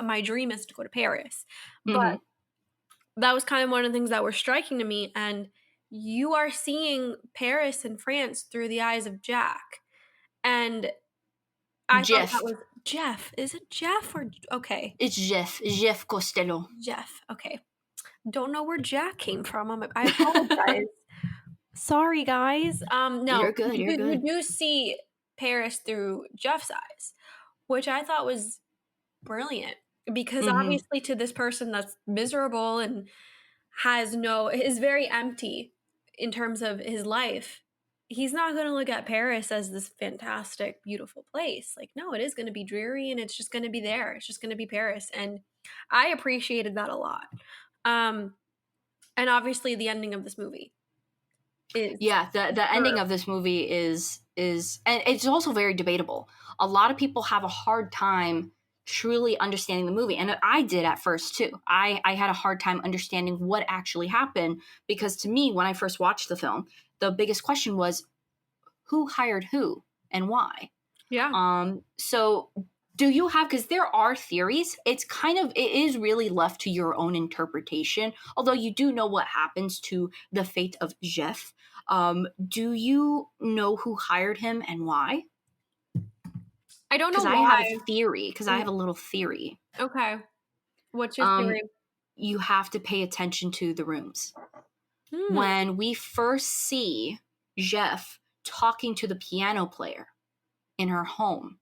Speaker 2: my dream is to go to Paris, but
Speaker 1: Mm-hmm.
Speaker 2: that was kind of one of the things that were striking to me. And you are seeing Paris and France through the eyes of Jack, and I thought that
Speaker 1: Jeff.
Speaker 2: was Jeff. Is it Jeff or okay?
Speaker 1: It's Jeff Costello.
Speaker 2: Jeff. Okay. Don't know where Jack came from. I apologize. Sorry, guys. No,
Speaker 1: You're good. You're
Speaker 2: you
Speaker 1: good.
Speaker 2: do see Paris through Jeff's eyes, which I thought was brilliant because
Speaker 1: Mm-hmm.
Speaker 2: obviously to this person that's miserable and is very empty in terms of his life. He's not going to look at Paris as this fantastic, beautiful place. Like, no, it is going to be dreary and it's just going to be there. It's just going to be Paris. And I appreciated that a lot. Um, and obviously, the ending of this movie is
Speaker 1: Yeah, the ending
Speaker 2: superb.
Speaker 1: of this movie is and it's also very debatable. A lot of people have a hard time truly understanding the movie, and I did at first too. I had a hard time understanding what actually happened because to me, when I first watched the film, the biggest question was who hired who and why.
Speaker 2: Yeah.
Speaker 1: So do you have, because there are theories, it is really left to your own interpretation, although you do know what happens to the fate of Jeff. Do you know who hired him and why?
Speaker 2: I don't know
Speaker 1: Because I have a
Speaker 2: why.
Speaker 1: theory, because I have a little theory.
Speaker 2: Okay. What's your
Speaker 1: Um,
Speaker 2: theory?
Speaker 1: you have to pay attention to the rooms.
Speaker 2: Hmm.
Speaker 1: When we first see Jeff talking to the piano player in her home,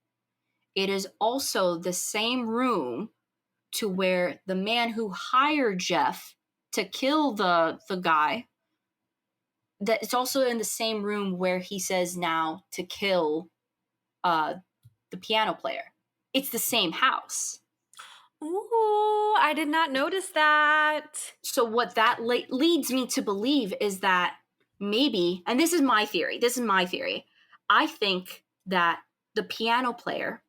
Speaker 1: it is also the same room to where the man who hired Jeff to kill the guy, that it's also in the same room where he says now to kill uh the piano player. It's the same house.
Speaker 2: Ooh, I did not notice that.
Speaker 1: So what that leads me to believe is that maybe, and this is my theory, I think that the piano player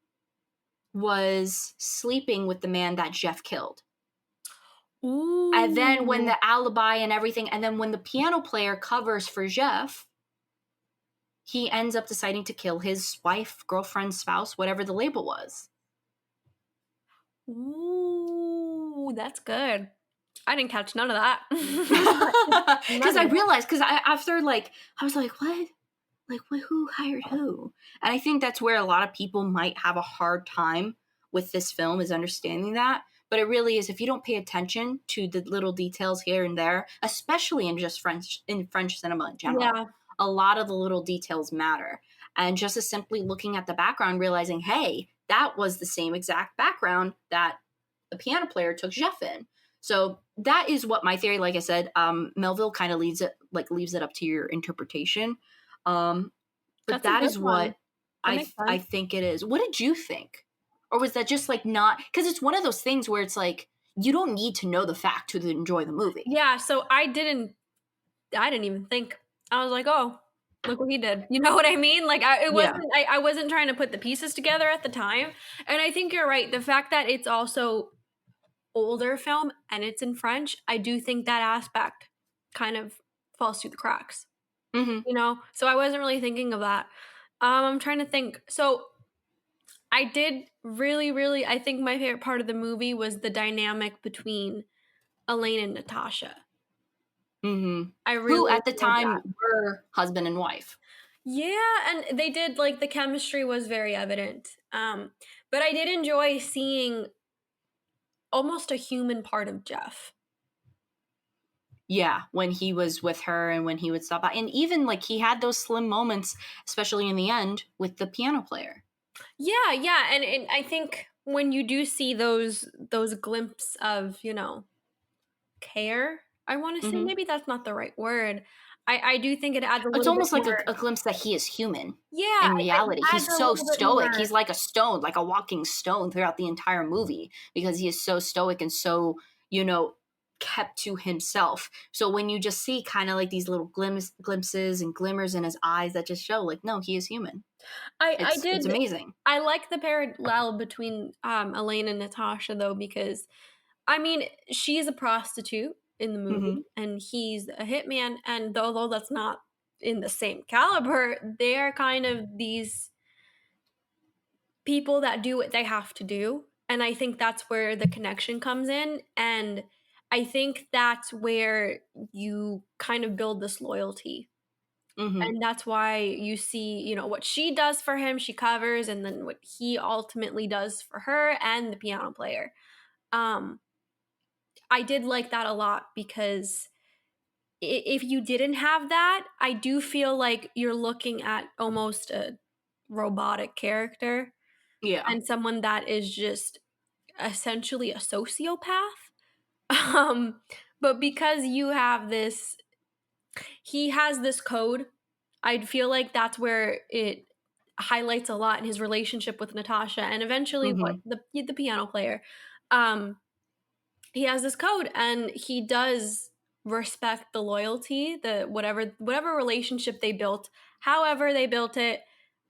Speaker 1: was sleeping with the man that Jeff killed. And then when
Speaker 2: Ooh.
Speaker 1: the alibi and everything, and then when the piano player covers for Jeff, he ends up deciding to kill his wife, girlfriend, spouse, whatever the label was.
Speaker 2: Ooh, that's good. I didn't catch none of that.
Speaker 1: Because I
Speaker 2: None.
Speaker 1: realized, because after like, I was like, what? Like, who hired who? And I think that's where a lot of people might have a hard time with this film, is understanding that. But it really is, if you don't pay attention to the little details here and there, especially in French cinema in general,
Speaker 2: Yeah.
Speaker 1: a lot of the little details matter. And just as simply looking at the background, realizing, hey, that was the same exact background that the piano player took Jeff in. So that is what my theory. Like I said, Melville kind of leaves it up to your interpretation. But
Speaker 2: That's a
Speaker 1: that
Speaker 2: good
Speaker 1: is
Speaker 2: one.
Speaker 1: what
Speaker 2: That makes
Speaker 1: I
Speaker 2: sense.
Speaker 1: think it is. What did you think? Or was that just like not, because it's one of those things where it's like you don't need to know the fact to enjoy the movie.
Speaker 2: Yeah, so I didn't even think. I was like, "Oh, look what he did." You know what I mean? Like
Speaker 1: Yeah.
Speaker 2: I wasn't trying to put the pieces together at the time. And I think you're right. The fact that it's also older film and it's in French, I do think that aspect kind of falls through the cracks.
Speaker 1: Mm-hmm.
Speaker 2: You know? So I wasn't really thinking of that. I'm trying to think. So I did really, really I think my favorite part of the movie was the dynamic between Elaine and Natasha.
Speaker 1: Mm-hmm.
Speaker 2: I
Speaker 1: Who
Speaker 2: really
Speaker 1: at the
Speaker 2: enjoyed that.
Speaker 1: time were husband and wife.
Speaker 2: Yeah, and they did, like, the chemistry was very evident. But I did enjoy seeing almost a human part of Jeff.
Speaker 1: Yeah, when he was with her and when he would stop by. And even like he had those slim moments, especially in the end with the piano player.
Speaker 2: Yeah, yeah, and I think when you do see those glimpses of, care, I wanna say,
Speaker 1: Hmm.
Speaker 2: maybe that's not the right word. I do think it adds a
Speaker 1: It's
Speaker 2: little bit
Speaker 1: almost like
Speaker 2: more.
Speaker 1: a glimpse that he is human
Speaker 2: Yeah,
Speaker 1: in
Speaker 2: it
Speaker 1: reality.
Speaker 2: adds
Speaker 1: He's
Speaker 2: a
Speaker 1: so
Speaker 2: little bit
Speaker 1: stoic.
Speaker 2: more.
Speaker 1: He's like a stone, like a walking stone throughout the entire movie because he is so stoic and so, you know, kept to himself. So when you just see kind of like these little glimpses and glimmers in his eyes that just show like, no, he is human.
Speaker 2: I
Speaker 1: It's
Speaker 2: did
Speaker 1: amazing.
Speaker 2: I like the parallel between, Elaine and Natasha, though, because, I mean, she's a prostitute in the
Speaker 1: Hmm.
Speaker 2: movie, and he's a hitman, and although that's not in the same caliber, they are kind of these people that do what they have to do, and I think that's where the connection comes in, and I think that's where you kind of build this loyalty,
Speaker 1: Hmm.
Speaker 2: and that's why you see, what she does for him, she covers, and then what he ultimately does for her and the piano player. Um, I did like that a lot because if you didn't have that, I do feel like you're looking at almost a robotic character
Speaker 1: Yeah.
Speaker 2: and someone that is just essentially a sociopath. Um, but because you have this he has this code, I feel like that's where it highlights a lot in his relationship with Natasha and eventually what
Speaker 1: Hmm.
Speaker 2: the piano player. Um, he has this code and he does respect the loyalty, the whatever relationship they built, however they built it,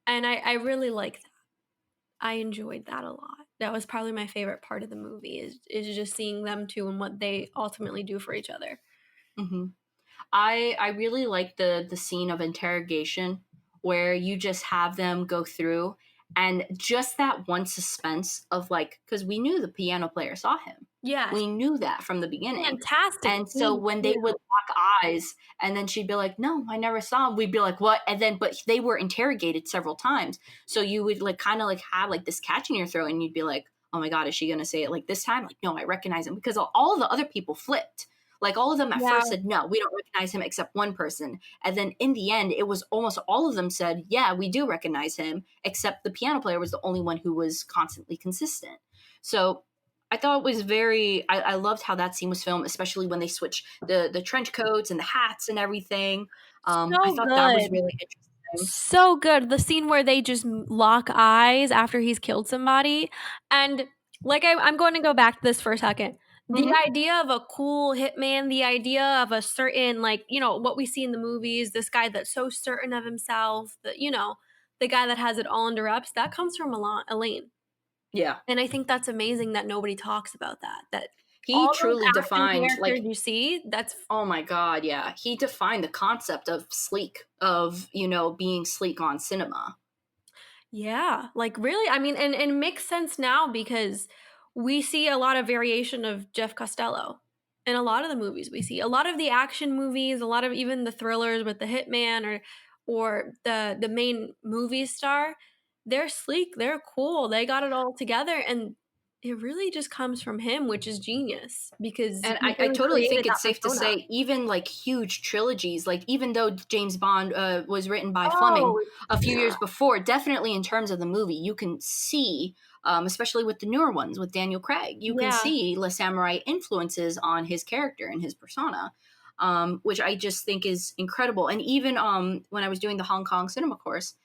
Speaker 2: and I really like that. I enjoyed that a lot. That was probably my favorite part of the movie is just seeing them two and what they ultimately do for each other.
Speaker 1: Hmm. I really like the scene of interrogation where you just have them go through and just that one suspense of like because we knew the piano player saw him.
Speaker 2: Yes,
Speaker 1: We knew that from the beginning.
Speaker 2: fantastic
Speaker 1: And so
Speaker 2: scene
Speaker 1: when they
Speaker 2: too.
Speaker 1: would lock eyes and then she'd be like, "No, I never saw him." We'd be like, "What?" And then but they were interrogated several times. So you would like kind of like have like this catch in your throat and you'd be like, "Oh my god, is she going to say it like this time?" Like, "No, I recognize him." Because all of the other people flipped like all of them at
Speaker 2: Yeah.
Speaker 1: first said, no, we don't recognize him except one person. And then in the end, it was almost all of them said, yeah, we do recognize him, except the piano player was the only one who was constantly consistent. So I thought it was I loved how that scene was filmed, especially when they switched the trench coats and the hats and everything. I
Speaker 2: So
Speaker 1: thought that was
Speaker 2: good.
Speaker 1: really interesting.
Speaker 2: So good. The scene where they just lock eyes after he's killed somebody. And like I'm going to go back to this for a second. The
Speaker 1: Hmm.
Speaker 2: idea of a cool hitman, the idea of a certain, like, what we see in the movies, this guy that's so certain of himself, that, the guy that has it all under wraps, that comes from Elaine.
Speaker 1: Yeah.
Speaker 2: And I think that's amazing that nobody talks about that. That
Speaker 1: He
Speaker 2: all those
Speaker 1: truly
Speaker 2: action
Speaker 1: defined,
Speaker 2: characters
Speaker 1: like,
Speaker 2: you see, that's
Speaker 1: oh my god, yeah. He defined the concept of sleek, of, being sleek on cinema.
Speaker 2: yeah, like, really, I mean, and it makes sense now because we see a lot of variation of Jeff Costello in a lot of the movies we see. A lot of the action movies, a lot of even the thrillers with the hitman or the main movie star, they're sleek, they're cool, they got it all together, and it really just comes from him, which is genius because
Speaker 1: And
Speaker 2: he
Speaker 1: I
Speaker 2: really
Speaker 1: totally think
Speaker 2: created that
Speaker 1: it's safe to
Speaker 2: persona.
Speaker 1: say, even like huge trilogies, like even though James Bond was written by Fleming
Speaker 2: Oh,
Speaker 1: a few
Speaker 2: yeah.
Speaker 1: years before, definitely in terms of the movie, you can see, especially with the newer ones with Daniel Craig, you can
Speaker 2: Yeah.
Speaker 1: see Le Samurai influences on his character and his persona, which I just think is incredible. And even when I was doing the Hong Kong cinema course,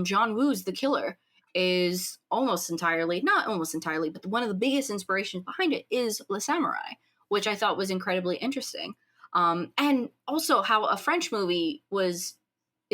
Speaker 1: John Woo's The Killer is almost entirely, not almost entirely, but one of the biggest inspirations behind it is Le Samurai, which I thought was incredibly interesting. And also how a French movie is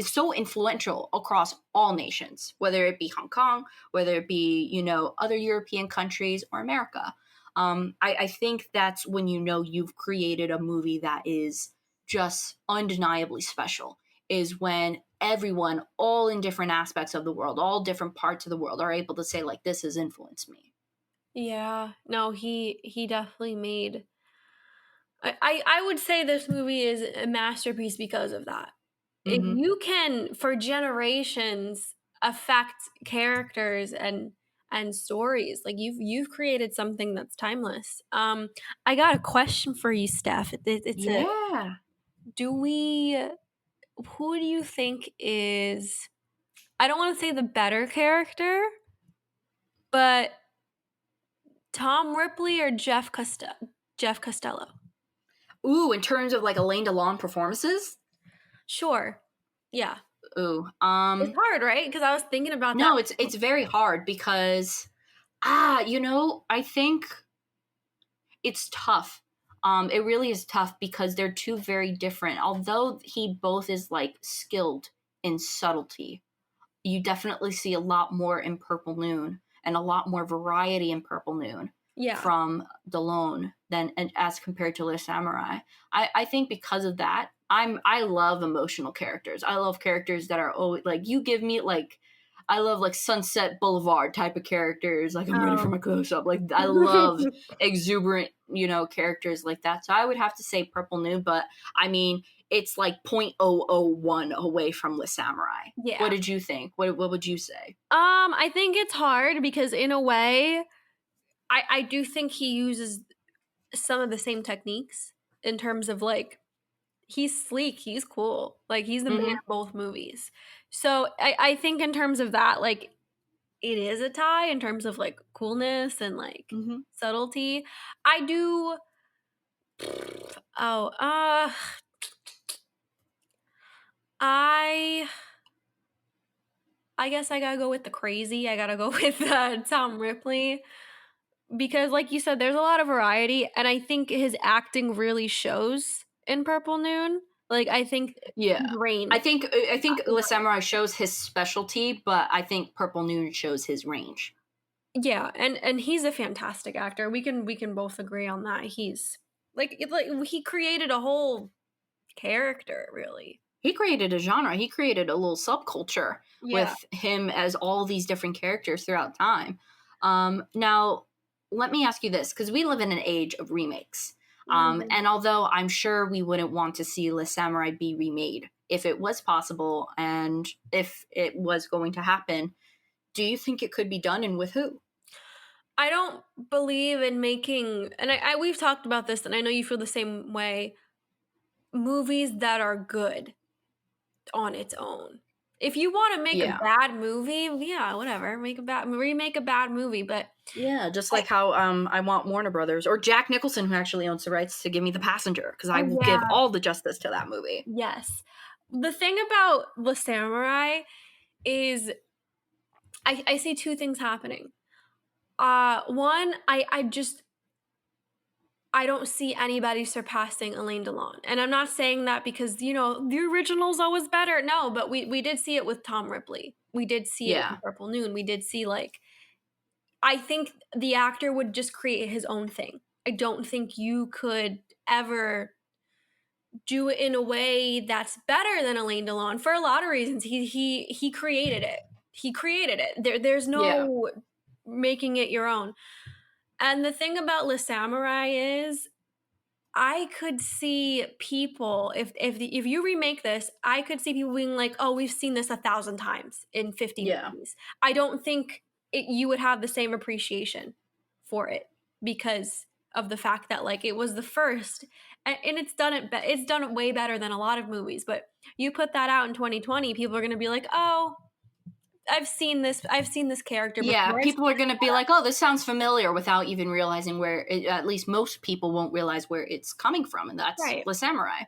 Speaker 1: so influential across all nations, whether it be Hong Kong, whether it be other European countries or America. I think that's when you've created a movie that is just undeniably special. Is when everyone, all in different aspects of the world, all different parts of the world, are able to say like, "This has influenced me."
Speaker 2: Yeah. No, he definitely made I would say this movie is a masterpiece because of that. if
Speaker 1: Mm-hmm.
Speaker 2: you can, for generations, affect characters and stories, like you've created something that's timeless. I got a question for you, Steph. It's a
Speaker 1: Yeah.
Speaker 2: do we who do you think is, I don't want to say the better character, but Tom Ripley or Jeff Costello?
Speaker 1: Ooh, in terms of like Alain Delon performances?
Speaker 2: Sure. Yeah.
Speaker 1: Ooh.
Speaker 2: It's hard, right? Because I was thinking about that.
Speaker 1: No, it's very hard because I think it's tough. It really is tough because they're two very different. Although he both is like skilled in subtlety, you definitely see a lot more in Purple Noon and a lot more variety in Purple Noon
Speaker 2: Yeah.
Speaker 1: from Delone than and as compared to Le Samurai. I think because of that, I love emotional characters. I love characters that are always like you give me like I love like Sunset Boulevard type of characters. Like I'm ready for
Speaker 2: Oh.
Speaker 1: my close up. Like I love exuberant, characters like that. So I would have to say Purple Noon, but I mean it's like 0.001 away from Le Samurai. What
Speaker 2: Yeah.
Speaker 1: did you think? What would you say?
Speaker 2: I think it's hard because in a way, I do think he uses some of the same techniques in terms of like he's sleek, he's cool, like he's the man
Speaker 1: Mm-hmm.
Speaker 2: of both movies. So I think in terms of that, like it is a tie in terms of like coolness and like
Speaker 1: Mm-hmm.
Speaker 2: subtlety. I do. Oh, I I guess I gotta go with the crazy. I gotta go with Tom Ripley because, like you said, there's a lot of variety, and I think his acting really shows in Purple Noon. Like, I think
Speaker 1: Yeah.
Speaker 2: his range.
Speaker 1: I think Le Samurai shows his specialty, but I think Purple Noon shows his range.
Speaker 2: Yeah, and he's a fantastic actor. We can both agree on that. He's like he created a whole character, really.
Speaker 1: He created a genre. He created a little subculture
Speaker 2: Yeah.
Speaker 1: with him as all these different characters throughout time. Now, let me ask you this, because we live in an age of remakes.
Speaker 2: Mhm.
Speaker 1: And although I'm sure we wouldn't want to see Le Samurai be remade if it was possible and if it was going to happen, do you think it could be done and with who?
Speaker 2: I don't believe in making, and I we've talked about this, and I know you feel the same way. Movies that are good on its own. If you want to make a
Speaker 1: Yeah.
Speaker 2: bad movie, yeah, whatever, remake a bad movie. But
Speaker 1: Yeah, just
Speaker 2: I,
Speaker 1: like how I want Warner Brothers or Jack Nicholson, who actually owns the rights, to give me The Passenger, because I
Speaker 2: oh
Speaker 1: will
Speaker 2: yeah,
Speaker 1: give all the justice to that movie.
Speaker 2: yes. The thing about The Samurai is I see two things happening. One, I don't see anybody surpassing Alain Delon. And I'm not saying that because, the original's always better. No, but we did see it with Tom Ripley. We did see it
Speaker 1: Yeah,
Speaker 2: with Purple Noon. We did see like I think the actor would just create his own thing. I don't think you could ever do it in a way that's better than Alain Delon for a lot of reasons. He created it. He created it. There's
Speaker 1: yeah,
Speaker 2: no making it your own. And the thing about Le Samurai is I could see people if you remake this, I could see people being like, "Oh, we've seen this 1,000 times in 50
Speaker 1: yeah,
Speaker 2: movies." I don't think you would have the same appreciation for it because of the fact that like it was the first, and it's done it way better than a lot of movies. But you put that out in 2020, people are going to be like, "Oh, I've seen this character
Speaker 1: yeah.
Speaker 2: before."
Speaker 1: People are gonna be like, "Oh, this sounds familiar," without even realizing where. At least most people won't realize where it's coming from, and that's
Speaker 2: Right.
Speaker 1: Le Samurai.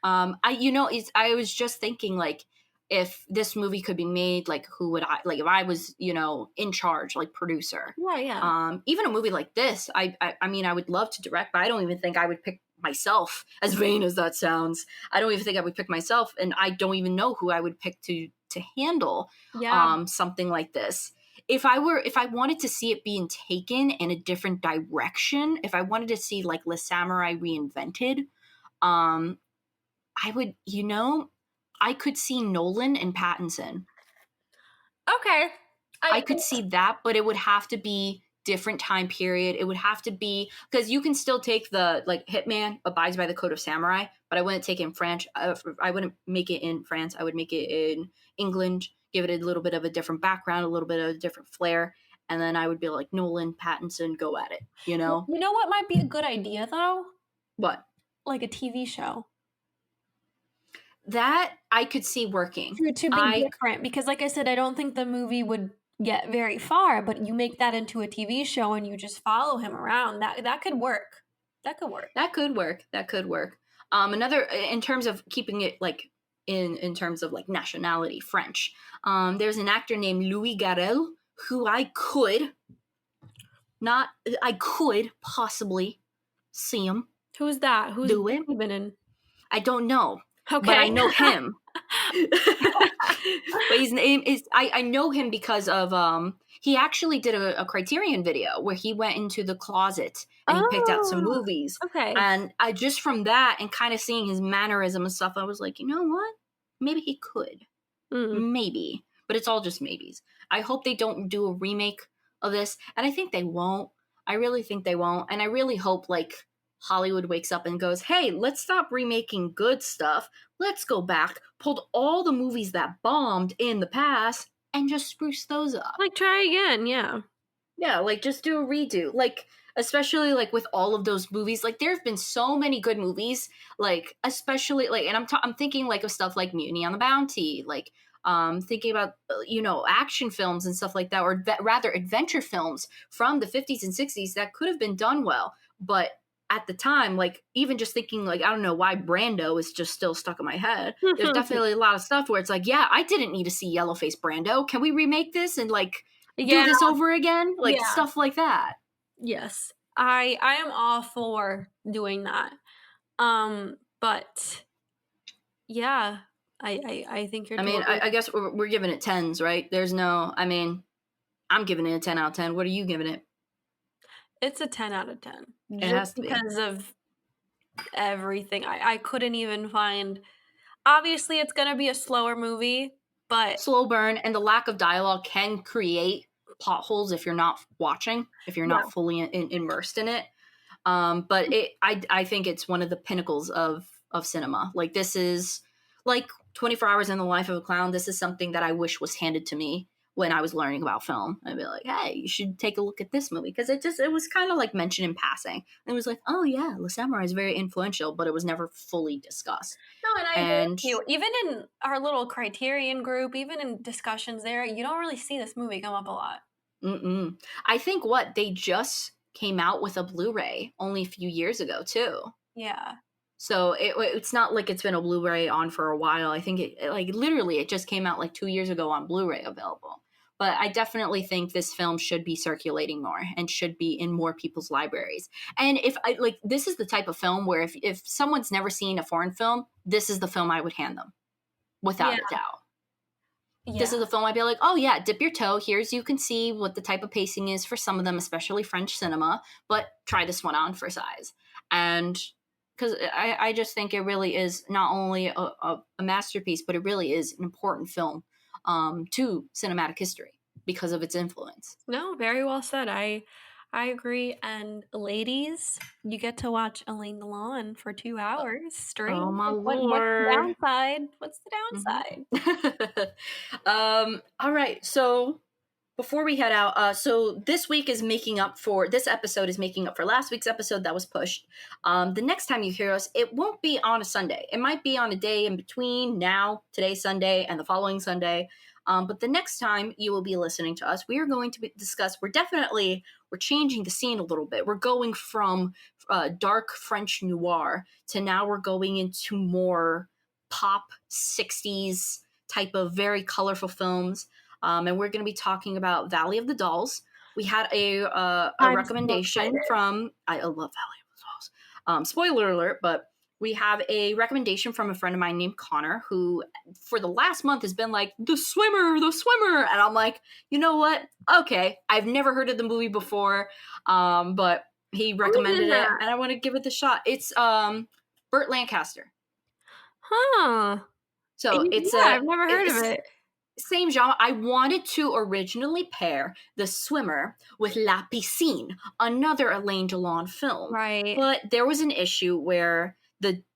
Speaker 1: I was just thinking like, if this movie could be made, like, who would I like if I was, in charge, like producer.
Speaker 2: Yeah, yeah.
Speaker 1: Even a movie like this, I mean, I would love to direct, but I don't even think I would pick myself. As vain as that sounds, I don't even think I would pick myself, and I don't even know who I would pick to handle
Speaker 2: Yeah.
Speaker 1: something like this. If I wanted to see it being taken in a different direction, if I wanted to see like Le Samurai reinvented, um, I would, I could see Nolan and Pattinson.
Speaker 2: Okay.
Speaker 1: I
Speaker 2: I
Speaker 1: could see that, but it would have to be different time period. It would have to be, because you can still take the, like, Hitman abides by the code of samurai, but I wouldn't take it in French. I wouldn't make it in France. I would make it in England, give it a little bit of a different background, a little bit of a different flair, and then I would be like, Nolan, Pattinson, go at it, you know?
Speaker 2: You know what might be a good idea, though?
Speaker 1: What?
Speaker 2: Like a TV show.
Speaker 1: That I could see working.
Speaker 2: To be different, because like I said, I don't think the movie would get very far, but you make that into a TV show and you just follow him around. That could work. That could work.
Speaker 1: That could work. That could work. Another, in terms of keeping it like in terms of like nationality, French. There's an actor named Louis Garrel who I could possibly see him.
Speaker 2: Who's that? Who's
Speaker 1: do it?
Speaker 2: Been in?
Speaker 1: I don't know.
Speaker 2: Okay.
Speaker 1: But I know him. But his name is, I know him because of he actually did a Criterion video where he went into the closet and he picked out some movies.
Speaker 2: Okay.
Speaker 1: And I just from that and kind of seeing his mannerism and stuff, I was like, you know what? Maybe he could. Maybe. But it's all just maybes. I hope they don't do a remake of this. And I think they won't. I really think they won't. And I really hope like Hollywood wakes up and goes, hey, let's stop remaking good stuff. Let's go back, pulled all the movies that bombed in the past, and just spruce those up.
Speaker 2: Like, try again, yeah.
Speaker 1: Yeah, like, just do a redo. Like, especially, like, with all of those movies. Like, there have been so many good movies. Like, especially, like, and I'm thinking, like, of stuff like Mutiny on the Bounty. Like, thinking about, you know, action films and stuff like that. Or rather, adventure films from the 50s and 60s that could have been done well. But at the time, like, even just thinking, like, I don't know why Brando is just still stuck in my head. There's definitely a lot of stuff where it's like, yeah, I didn't need to see Yellowface Brando. Can we remake this and, like, do this over again? Like, stuff like that.
Speaker 2: Yes. I am all for doing that. But, yeah, I think you're
Speaker 1: totally... I guess we're giving it 10s, right? There's no... I mean, I'm giving it a 10 out of 10. What are you giving it?
Speaker 2: It's a 10 out of 10.
Speaker 1: It has to be.
Speaker 2: Because of everything. I couldn't even find... Obviously, it's going to be a slower movie, but...
Speaker 1: Slow burn, and the lack of dialogue can create plot holes if you're not watching, if you're not fully immersed in it. But I think it's one of the pinnacles of cinema. Like, this is... Like, 24 Hours in the Life of a Clown, this is something that I wish was handed to me when I was learning about film. I'd be like, hey, you should take a look at this movie. Because it was kind of like mentioned in passing. And it was like, oh yeah, Le Samurai is very influential, but it was never fully discussed.
Speaker 2: No, and I agree with you. Even in our little Criterion group, even in discussions there, you don't really see this movie come up a lot.
Speaker 1: I think they just came out with a Blu-ray only a few years ago, too.
Speaker 2: Yeah.
Speaker 1: So it's not like it's been a Blu-ray on for a while. I think it just came out like 2 years ago on Blu-ray available. But I definitely think this film should be circulating more and should be in more people's libraries. And this is the type of film where if someone's never seen a foreign film, this is the film I would hand them without a doubt. Yeah. This is the film I'd be like, oh yeah, dip your toe. You can see what the type of pacing is for some of them, especially French cinema, but try this one on for size. And because I just think it really is not only a masterpiece, but it really is an important film to cinematic history because of its influence.
Speaker 2: No, very well said. I agree. And ladies, you get to watch Alain Delon for 2 hours straight.
Speaker 1: Oh my Lord.
Speaker 2: What's the downside?
Speaker 1: All right. So before we head out, so this episode is making up for last week's episode that was pushed. The next time you hear us, it won't be on a Sunday. It might be on a day in between today's Sunday, and the following Sunday. But the next time you will be listening to us, we are going to discuss, we're changing the scene a little bit. We're going from dark French noir to now we're going into more pop 60s type of very colorful films. And we're going to be talking about Valley of the Dolls. We had a recommendation from... I love Valley of the Dolls. Spoiler alert, but we have a recommendation from a friend of mine named Connor, who for the last month has been like, the swimmer. And I'm like, you know what? Okay. I've never heard of the movie before, but he recommended it, and I want to give it the shot. It's Burt Lancaster.
Speaker 2: Huh.
Speaker 1: So it's
Speaker 2: I've never heard of it.
Speaker 1: Same genre. I wanted to originally pair The Swimmer with La Piscine, another Alain Delon film.
Speaker 2: Right.
Speaker 1: But there was an issue where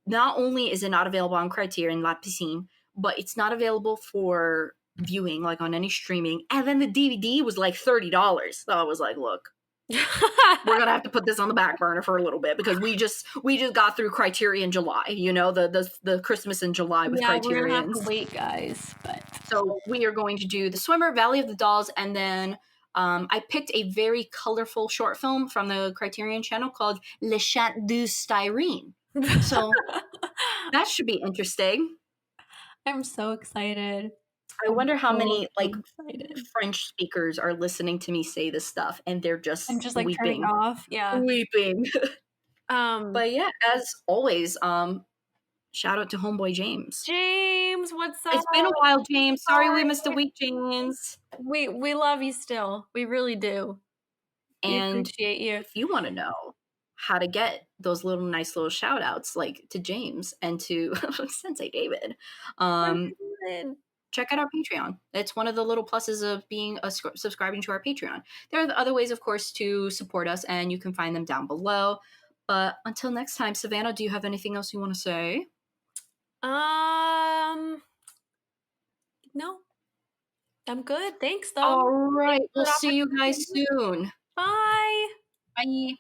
Speaker 1: not only is it not available on Criterion La Piscine, but it's not available for viewing like on any streaming. And then the DVD was like $30. So I was like, look, we're gonna have to put this on the back burner for a little bit because we just got through Criterion July, the Christmas in July with
Speaker 2: Yeah, we're gonna have
Speaker 1: Criterions.
Speaker 2: to wait, guys. But
Speaker 1: So we are going to do The Swimmer, Valley of the Dolls, and then I picked a very colorful short film from the Criterion Channel called Le Chant du Styrene. So that should be interesting.
Speaker 2: I'm so excited.
Speaker 1: I wonder how
Speaker 2: So,
Speaker 1: many
Speaker 2: so
Speaker 1: like
Speaker 2: excited.
Speaker 1: French speakers are listening to me say this stuff and they're
Speaker 2: I'm
Speaker 1: just
Speaker 2: just like turning
Speaker 1: weeping,
Speaker 2: off. Yeah.
Speaker 1: weeping.
Speaker 2: Um,
Speaker 1: But yeah, as always, shout out to homeboy James.
Speaker 2: James, what's up?
Speaker 1: It's been a while, James. Sorry we missed a
Speaker 2: Sorry.
Speaker 1: week, James.
Speaker 2: We love you still. We really do. We
Speaker 1: And
Speaker 2: appreciate you.
Speaker 1: if you want to know how to get those nice little shout outs like to James and to Sensei David, check out our Patreon. It's one of the little pluses of being subscribing to our Patreon. There are the other ways, of course, to support us, and you can find them down below. But until next time, Savanna, do you have anything else you want to say?
Speaker 2: No. I'm good. Thanks, though.
Speaker 1: All right.
Speaker 2: Thanks for
Speaker 1: We'll
Speaker 2: the
Speaker 1: see you guys
Speaker 2: opportunity.
Speaker 1: soon.
Speaker 2: Bye.
Speaker 1: Bye.